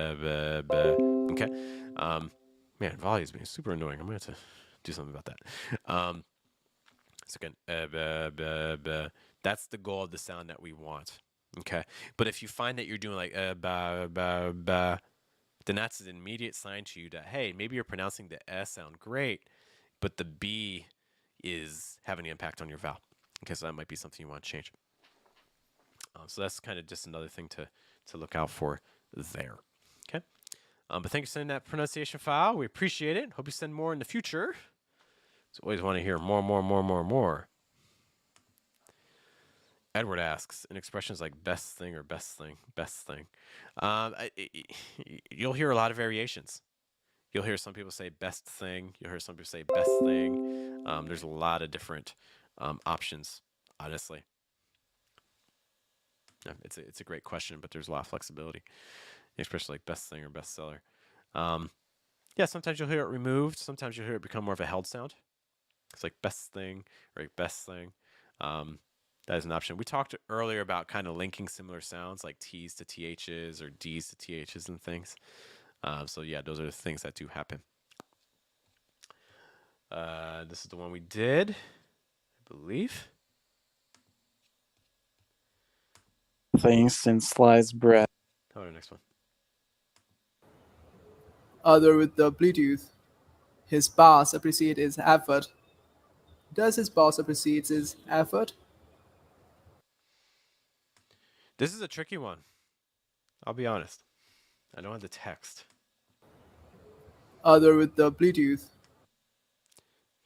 Man, volley is being super annoying. I'm going to have to do something about that. So again, that's the goal of the sound that we want. Okay. But if you find that you're doing like then that's an immediate sign to you that, hey, maybe you're pronouncing the S sound great, but the B is having an impact on your vowel. Okay, so that might be something you want to change. So that's kind of just another thing to look out for there. Okay. But thank you for sending that pronunciation file. We appreciate it. Hope you send more in the future. So always want to hear more. Edward asks, an expression is like best thing or best thing. You'll hear a lot of variations. You'll hear some people say best thing. You'll hear some people say best thing. There's a lot of different options, honestly. Yeah, it's a great question, but there's a lot of flexibility, especially like best thing or bestseller. Yeah, sometimes you'll hear it removed. Sometimes you'll hear it become more of a held sound. It's like best thing or like best thing. That is an option. We talked earlier about kind of linking similar sounds like T's to THs or D's to THs and things. So yeah, those are the things that do happen. This is the one we did, I believe. Things since sliced bread. Oh, the next one. Other with the Bluetooth. His boss appreciates his effort. Does his boss appreciate his effort? This is a tricky one. I'll be honest. I don't have the text. Other with the Bluetooth.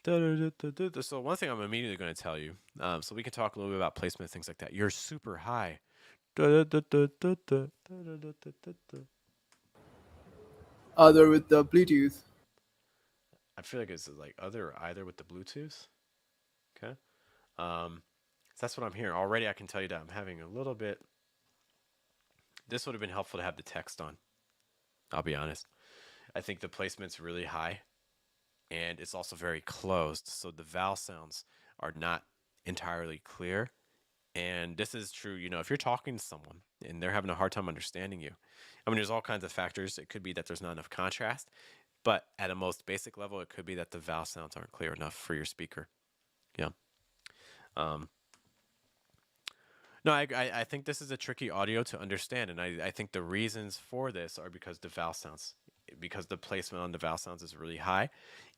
So one thing I'm immediately going to tell you, so we can talk a little bit about placement, things like that. You're super high. Other with the Bluetooth. I feel like it's like other or either with the Bluetooth. Okay. So that's what I'm hearing. Already I can tell you that I'm having a little bit. This would have been helpful to have the text on. I'll be honest. I think the placement's really high. And it's also very closed. So the vowel sounds are not entirely clear. And this is true, if you're talking to someone and they're having a hard time understanding you. I mean, there's all kinds of factors. It could be that there's not enough contrast. But at a most basic level, it could be that the vowel sounds aren't clear enough for your speaker. Yeah. No, I think this is a tricky audio to understand, and I think the reasons for this are because the vowel sounds, because the placement on the vowel sounds is really high,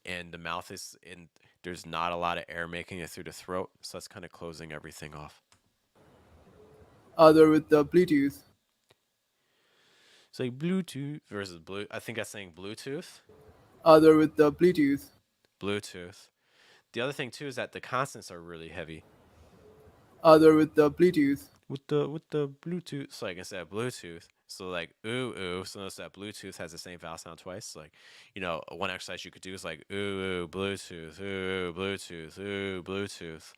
and the mouth is in. There's not a lot of air making it through the throat, so that's kind of closing everything off. Other with the Bluetooth. So like Bluetooth versus blue. I think I'm saying Bluetooth. Other with the Bluetooth. Bluetooth. The other thing too is that the consonants are really heavy. Other with the Bluetooth. With the Bluetooth, so like instead of Bluetooth, so like ooh ooh. So notice that Bluetooth has the same vowel sound twice. Like, one exercise you could do is like ooh ooh Bluetooth, ooh Bluetooth, ooh Bluetooth.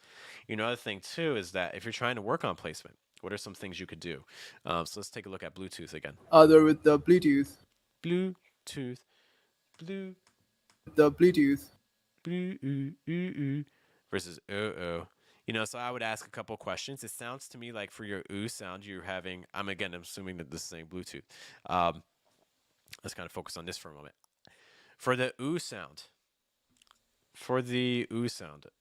Other thing too is that if you're trying to work on placement, what are some things you could do? So let's take a look at Bluetooth again. Other with the Bluetooth. Bluetooth, blue. The Bluetooth. Blue ooh ooh ooh versus ooh ooh. So I would ask a couple questions. It sounds to me like for your ooh sound, you're having. I'm assuming that this is saying Bluetooth. Let's kind of focus on this for a moment. For the ooh sound,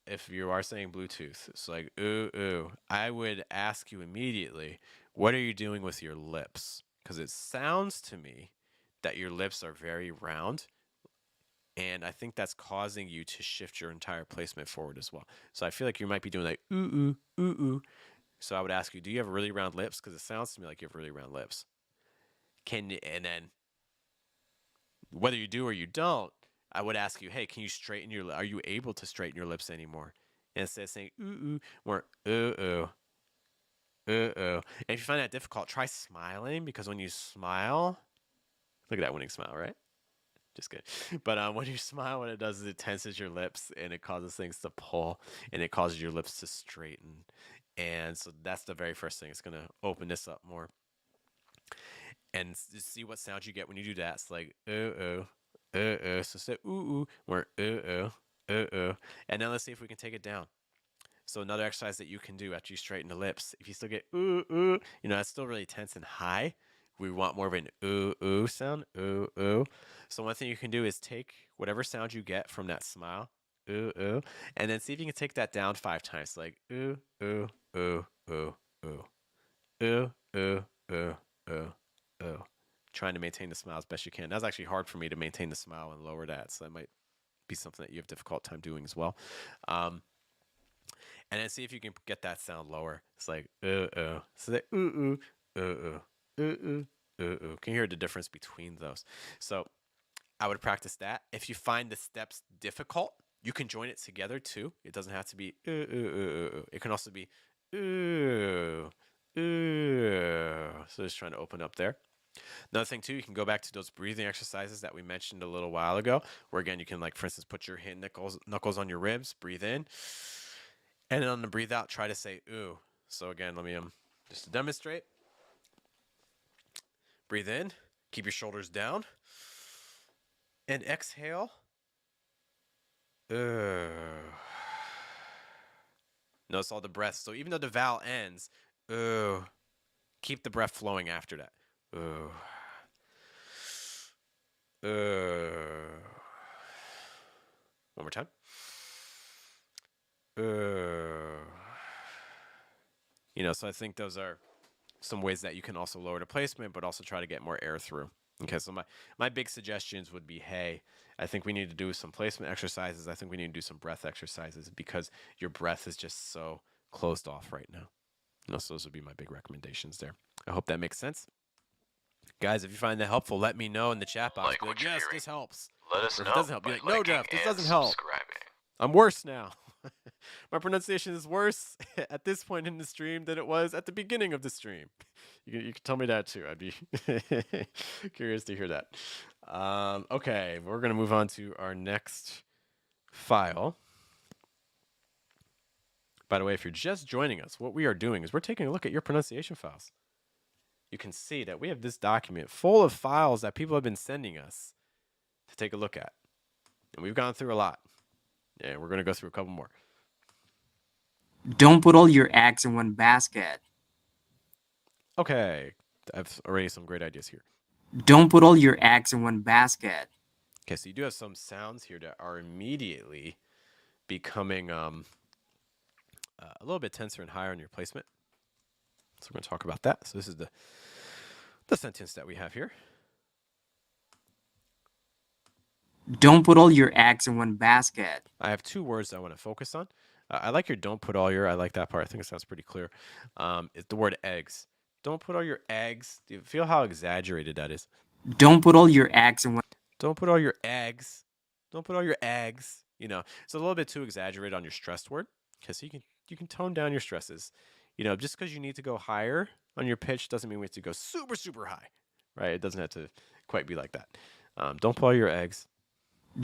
if you are saying Bluetooth, it's like ooh ooh. I would ask you immediately, what are you doing with your lips? Because it sounds to me that your lips are very round. And I think that's causing you to shift your entire placement forward as well. So I feel like you might be doing like ooh, ooh, ooh, ooh. So I would ask you, do you have really round lips? Because it sounds to me like you have really round lips. And then whether you do or you don't, I would ask you, hey, can you straighten are you able to straighten your lips anymore? And instead of saying ooh, ooh, more ooh, ooh, ooh, ooh. And if you find that difficult, try smiling, because when you smile, look at that winning smile, right? Just kidding. But when you smile, what it does is it tenses your lips and it causes things to pull and it causes your lips to straighten. And so that's the very first thing. It's going to open this up more. And see what sound you get when you do that. It's like, ooh, ooh, ooh, ooh. So say ooh, ooh, more ooh, ooh, ooh, ooh. And now let's see if we can take it down. So another exercise that you can do after you straighten the lips, if you still get ooh, ooh, that's still really tense and high. We want more of an ooh, ooh sound, ooh, ooh. So one thing you can do is take whatever sound you get from that smile, ooh, ooh, and then see if you can take that down 5 times. Like ooh, ooh, ooh, ooh, ooh, ooh, ooh, ooh, ooh, ooh. Trying to maintain the smile as best you can. That's actually hard for me to maintain the smile and lower that, so that might be something that you have difficult time doing as well. And then see if you can get that sound lower. It's like ooh. So that ooh. Can you hear the difference between those? So I would practice that. If you find the steps difficult, you can join it together too. It doesn't have to be ooh. It can also be ooh. So just trying to open up there. Another thing too, you can go back to those breathing exercises that we mentioned a little while ago, where again you can, like, for instance, put your hand knuckles on your ribs, breathe in, and then on the breathe out, try to say ooh. So again, let me just to demonstrate. Breathe in, keep your shoulders down, and exhale. Notice all the breaths. So even though the vowel ends, keep the breath flowing after that. One more time. So I think those are some ways that you can also lower the placement, but also try to get more air through. Okay, so my big suggestions would be, hey, I think we need to do some placement exercises. I think we need to do some breath exercises, because your breath is just so closed off right now. So those would be my big recommendations there. I hope that makes sense. Guys, if you find that helpful, let me know in the chat box. Like be like, what you're yes, hearing, this helps. let us Or if know it doesn't help, be by like, no, liking Jeff, this and doesn't help. subscribing. I'm worse now. My pronunciation is worse at this point in the stream than it was at the beginning of the stream. You can tell me that too. I'd be curious to hear that. Okay, we're going to move on to our next file. By the way, if you're just joining us, what we are doing is we're taking a look at your pronunciation files. You can see that we have this document full of files that people have been sending us to take a look at. And we've gone through a lot. Yeah, we're going to go through a couple more. Don't put all your eggs in one basket. Okay, I have already some great ideas here. Don't put all your eggs in one basket. Okay, so you do have some sounds here that are immediately becoming a little bit tenser and higher in your placement. So we're going to talk about that. So this is the sentence that we have here. Don't put all your eggs in one basket. I have two words I want to focus on. I like your don't put all your. I like that part. I think it sounds pretty clear. It's the word eggs. Don't put all your eggs. Do you feel how exaggerated that is? Don't put all your eggs in one. Don't put all your eggs. Don't put all your eggs. You know, it's a little bit too exaggerated on your stressed word, because you can tone down your stresses. You know, just because you need to go higher on your pitch doesn't mean we have to go super, super high, right? It doesn't have to quite be like that. Don't put all your eggs.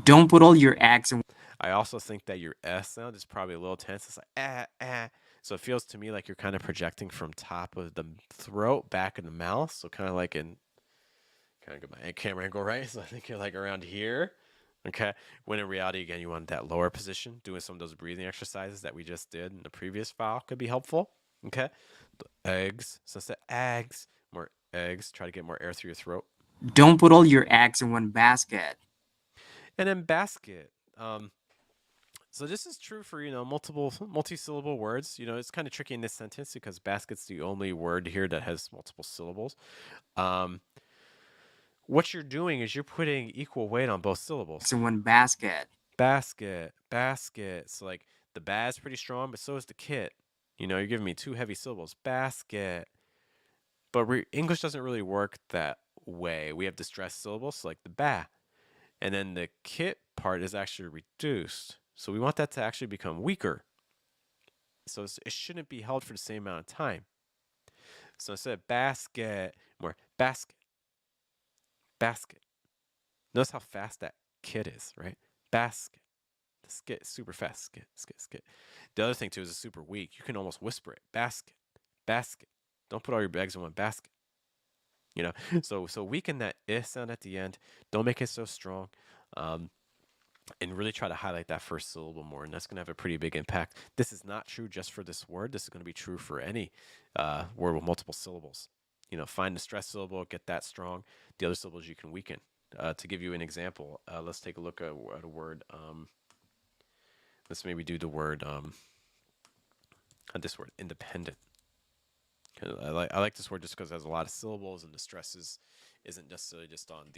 Don't put all your eggs in. I also think that your S sound is probably a little tense. It's like So it feels to me like you're kind of projecting from top of the throat back in the mouth. So kind of like in, kind of get my camera angle right. So I think you're like around here. Okay. When in reality, again, you want that lower position. Doing some of those breathing exercises that we just did in the previous file could be helpful. Okay. The eggs. So instead eggs, more eggs. Try to get more air through your throat. Don't put all your eggs in one basket. And then basket. So this is true for, multi-syllable words. You know, it's kind of tricky in this sentence because basket's the only word here that has multiple syllables. What you're doing is you're putting equal weight on both syllables. It's in one basket. Basket, basket. So like the ba is pretty strong, but so is the kit. You know, you're giving me two heavy syllables. Basket. But English doesn't really work that way. We have distressed syllables, so like the ba. And then the kit part is actually reduced. So we want that to actually become weaker. So it shouldn't be held for the same amount of time. So instead of basket, more basket. Basket. Notice how fast that kit is, right? Basket. The skit is super fast. Skit, skit, skit. The other thing too is it's super weak. You can almost whisper it. Basket. Basket. Don't put all your eggs in one basket. You know, so weaken that sound at the end. Don't make it so strong. And really try to highlight that first syllable more, and that's going to have a pretty big impact. This is not true just for this word. This is going to be true for any word with multiple syllables. You know, find the stress syllable, get that strong. The other syllables you can weaken. To give you an example, let's take a look at a word. Let's maybe do the word, this word, independent. I like this word just because it has a lot of syllables, and the stress isn't necessarily just on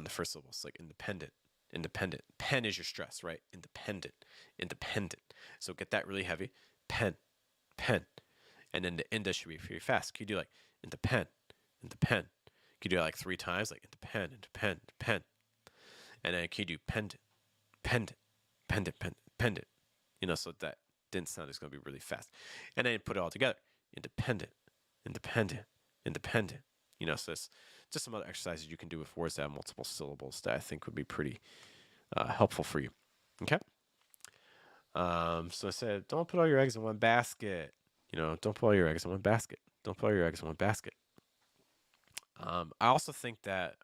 the first syllable. It's like independent, independent. Pen is your stress, right? Independent, independent. So get that really heavy. Pen, pen. And then the inda should be pretty fast. Can you do like independent, independent? Can you do it like 3 times? Like independent, independent, pen. And then can you do pendant, pendant, pendant, pendant, pendant? You know, so that didn't sound is going to be really fast. And then put it all together. Independent, independent, independent. You know, so it's just some other exercises you can do with words that have multiple syllables that I think would be pretty helpful for you. Okay? So I said, don't put all your eggs in one basket. You know, don't put all your eggs in one basket. Don't put all your eggs in one basket. I also think that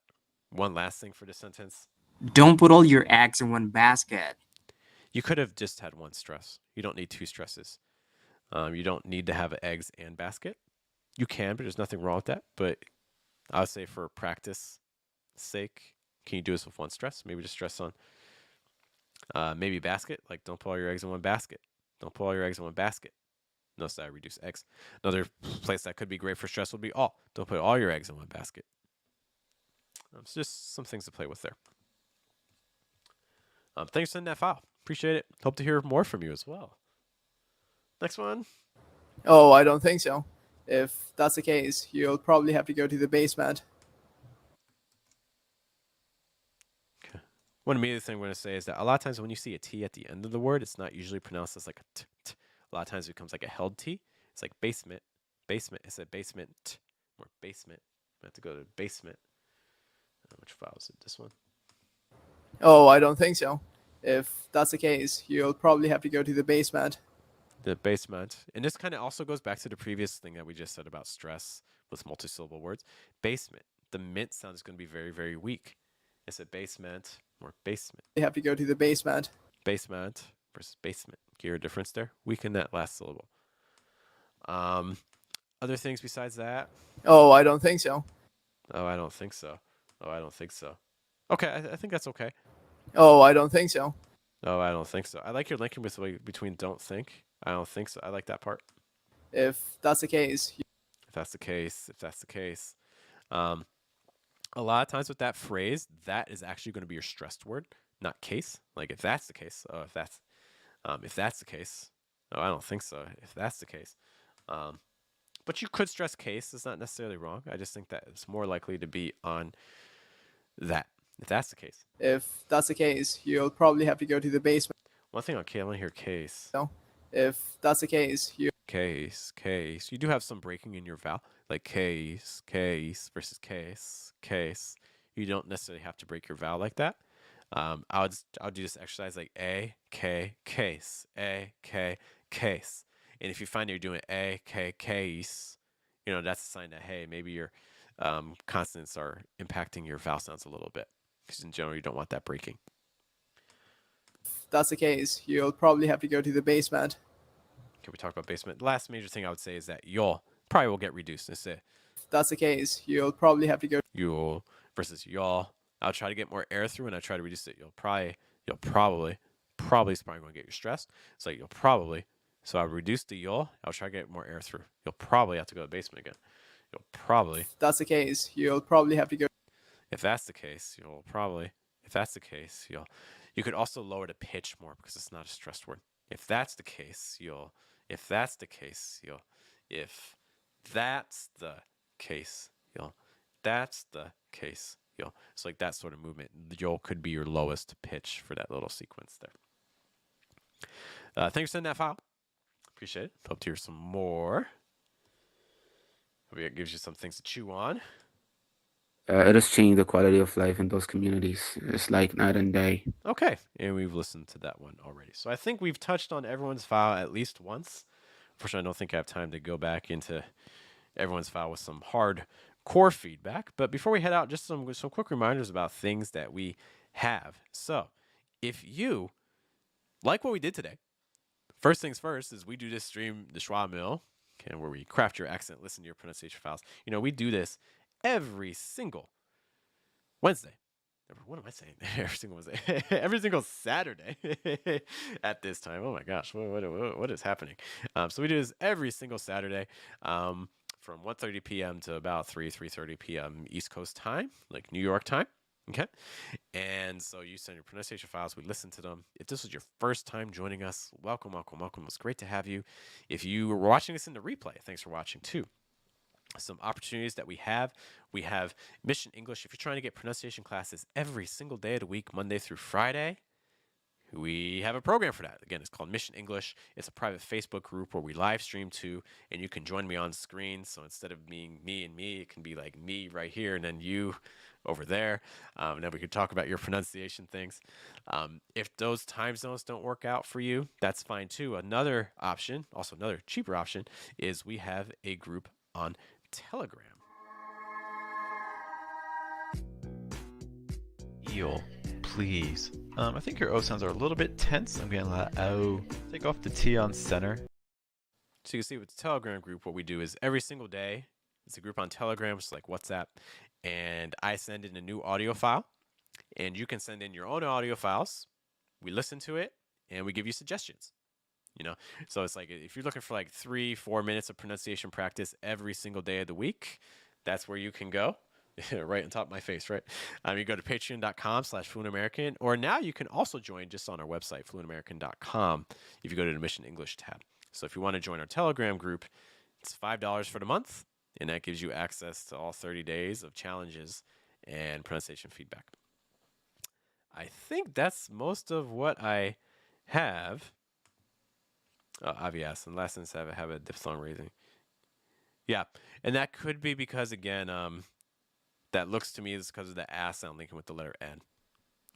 one last thing for this sentence. Don't put all your eggs in one basket. You could have just had one stress. You don't need 2 stresses. You don't need to have eggs and basket. You can, but there's nothing wrong with that. But I would say for practice sake, can you do this with one stress? Maybe just stress on maybe basket. Like don't put all your eggs in one basket. Don't put all your eggs in one basket. Notice that I reduce eggs. Another place that could be great for stress would be all. Don't put all your eggs in one basket. So just some things to play with there. Thanks for sending that file. Appreciate it. Hope to hear more from you as well. Next one. Oh, I don't think so. If that's the case, you'll probably have to go to the basement. Okay. One immediate thing I'm going to say is that a lot of times when you see a T at the end of the word, it's not usually pronounced as like a t, t. A lot of times it becomes like a held T. It's like basement, basement. It's a basement, or basement. I have to go to basement. Which file is it? This one? Oh, I don't think so. If that's the case, you'll probably have to go to the basement. The basement. And this kind of also goes back to the previous thing that we just said about stress with multisyllable words. Basement. The mint sound is going to be very, very weak. It's a basement or basement. You have to go to the basement. Basement versus basement. Hear a difference there? Weaken that last syllable. Other things besides that? Oh, I don't think so. Oh, I don't think so. Oh, I don't think so. Okay, I think that's okay. Oh, I don't think so. Oh, I don't think so. I like your linking between don't think. I don't think so. I like that part. If that's the case, If that's the case. A lot of times with that phrase, that is actually going to be your stressed word, not case. Like if that's the case, if that's the case, I don't think so. If that's the case, but you could stress case. It's not necessarily wrong. I just think that it's more likely to be on that. If that's the case. If that's the case, you'll probably have to go to the basement. One thing on K, I want to hear case. No. If that's the case, case. You do have some breaking in your vowel, like case versus case. You don't necessarily have to break your vowel like that. I would do this exercise like a, k, case, a, k, case. And if you find you're doing a, k, case, that's a sign that, hey, maybe your consonants are impacting your vowel sounds a little bit. Because in general, you don't want that breaking. If that's the case, you'll probably have to go to the basement. Okay, we talked about basement. The last major thing I would say is that you'll probably will get reduced. If that's the case, you'll probably have to go. You'll versus y'all. I'll try to get more air through and I try to reduce it. You'll probably is probably going to get your stress. It's like you'll probably. So I'll reduce the you'll. I'll try to get more air through. You'll probably have to go to the basement again. You'll probably. If that's the case, you'll probably have to go. If that's the case, you'll probably. If that's the case, you could also lower the pitch more because it's not a stressed word. If that's the case, you'll. If that's the case, you'll. If that's the case, you'll. That's the case, you'll. It's like that sort of movement. The you'll could be your lowest pitch for that little sequence there. Thanks for sending that file. Appreciate it. Hope to hear some more. Hope it gives you some things to chew on. It has changed the quality of life in those communities. It's like night and day. Okay, and we've listened to that one already. So I think we've touched on everyone's file at least once. Unfortunately, I don't think I have time to go back into everyone's file with some hardcore feedback. But before we head out, just some quick reminders about things that we have. So if you like what we did today, first things first is we do this stream, the Schwa Mill, okay, where we craft your accent, listen to your pronunciation files. We do this every single Wednesday. What am I saying? Every single Wednesday. Every single Saturday at this time. Oh my gosh, what is happening? So we do this every single Saturday from 1:30 p.m. to about 3:30 p.m. East Coast time, like New York time. Okay. And so you send your pronunciation files. We listen to them. If this was your first time joining us, welcome. It's great to have you. If you were watching this in the replay, thanks for watching too. Some opportunities that we have Mission English. If you're trying to get pronunciation classes every single day of the week, Monday through Friday, we have a program for that. Again, it's called Mission English. It's a private Facebook group where we live stream to, and you can join me on screen. So instead of being me and me, it can be like me right here and then you over there. And then we could talk about your pronunciation things. If those time zones don't work out for you, that's fine too. Another option, also another cheaper option, is we have a group on Telegram. Eel, please. I think your O sounds are a little bit tense. I'm getting a lot of O. Take off the T on center. So you can see with the Telegram group, what we do is every single day, it's a group on Telegram, it's like WhatsApp, and I send in a new audio file, and you can send in your own audio files. We listen to it, and we give you suggestions. So it's like if you're looking for like 3-4 minutes of pronunciation practice every single day of the week, that's where you can go. Right on top of my face, right? You go to patreon.com/fluentamerican, or now you can also join just on our website, fluentamerican.com, if you go to the Mission English tab. So if you want to join our Telegram group, it's $5 for the month, and that gives you access to all 30 days of challenges and pronunciation feedback. I think that's most of what I have. Avi asked, and last sentence have a diphthong raising. Yeah, and that could be because, again, that looks to me is because of the ass sound linking with the letter N,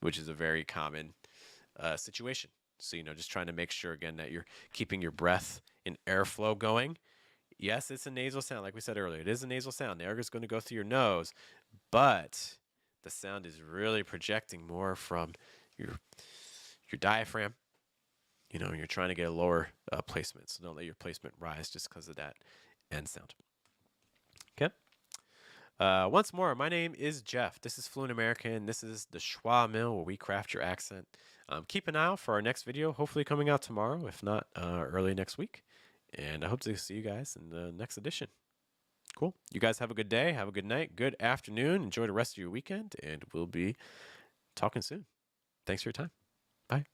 which is a very common situation. So, just trying to make sure, again, that you're keeping your breath and airflow going. Yes, it's a nasal sound. Like we said earlier, it is a nasal sound. The air is going to go through your nose, but the sound is really projecting more from your diaphragm. You're trying to get a lower placement, so don't let your placement rise just because of that N sound. Okay. Once more, my name is Jeff. This is Fluent American. This is the Schwa Mill, where we craft your accent. Keep an eye out for our next video, hopefully coming out tomorrow, if not early next week. And I hope to see you guys in the next edition. Cool. You guys have a good day. Have a good night. Good afternoon. Enjoy the rest of your weekend. And we'll be talking soon. Thanks for your time. Bye.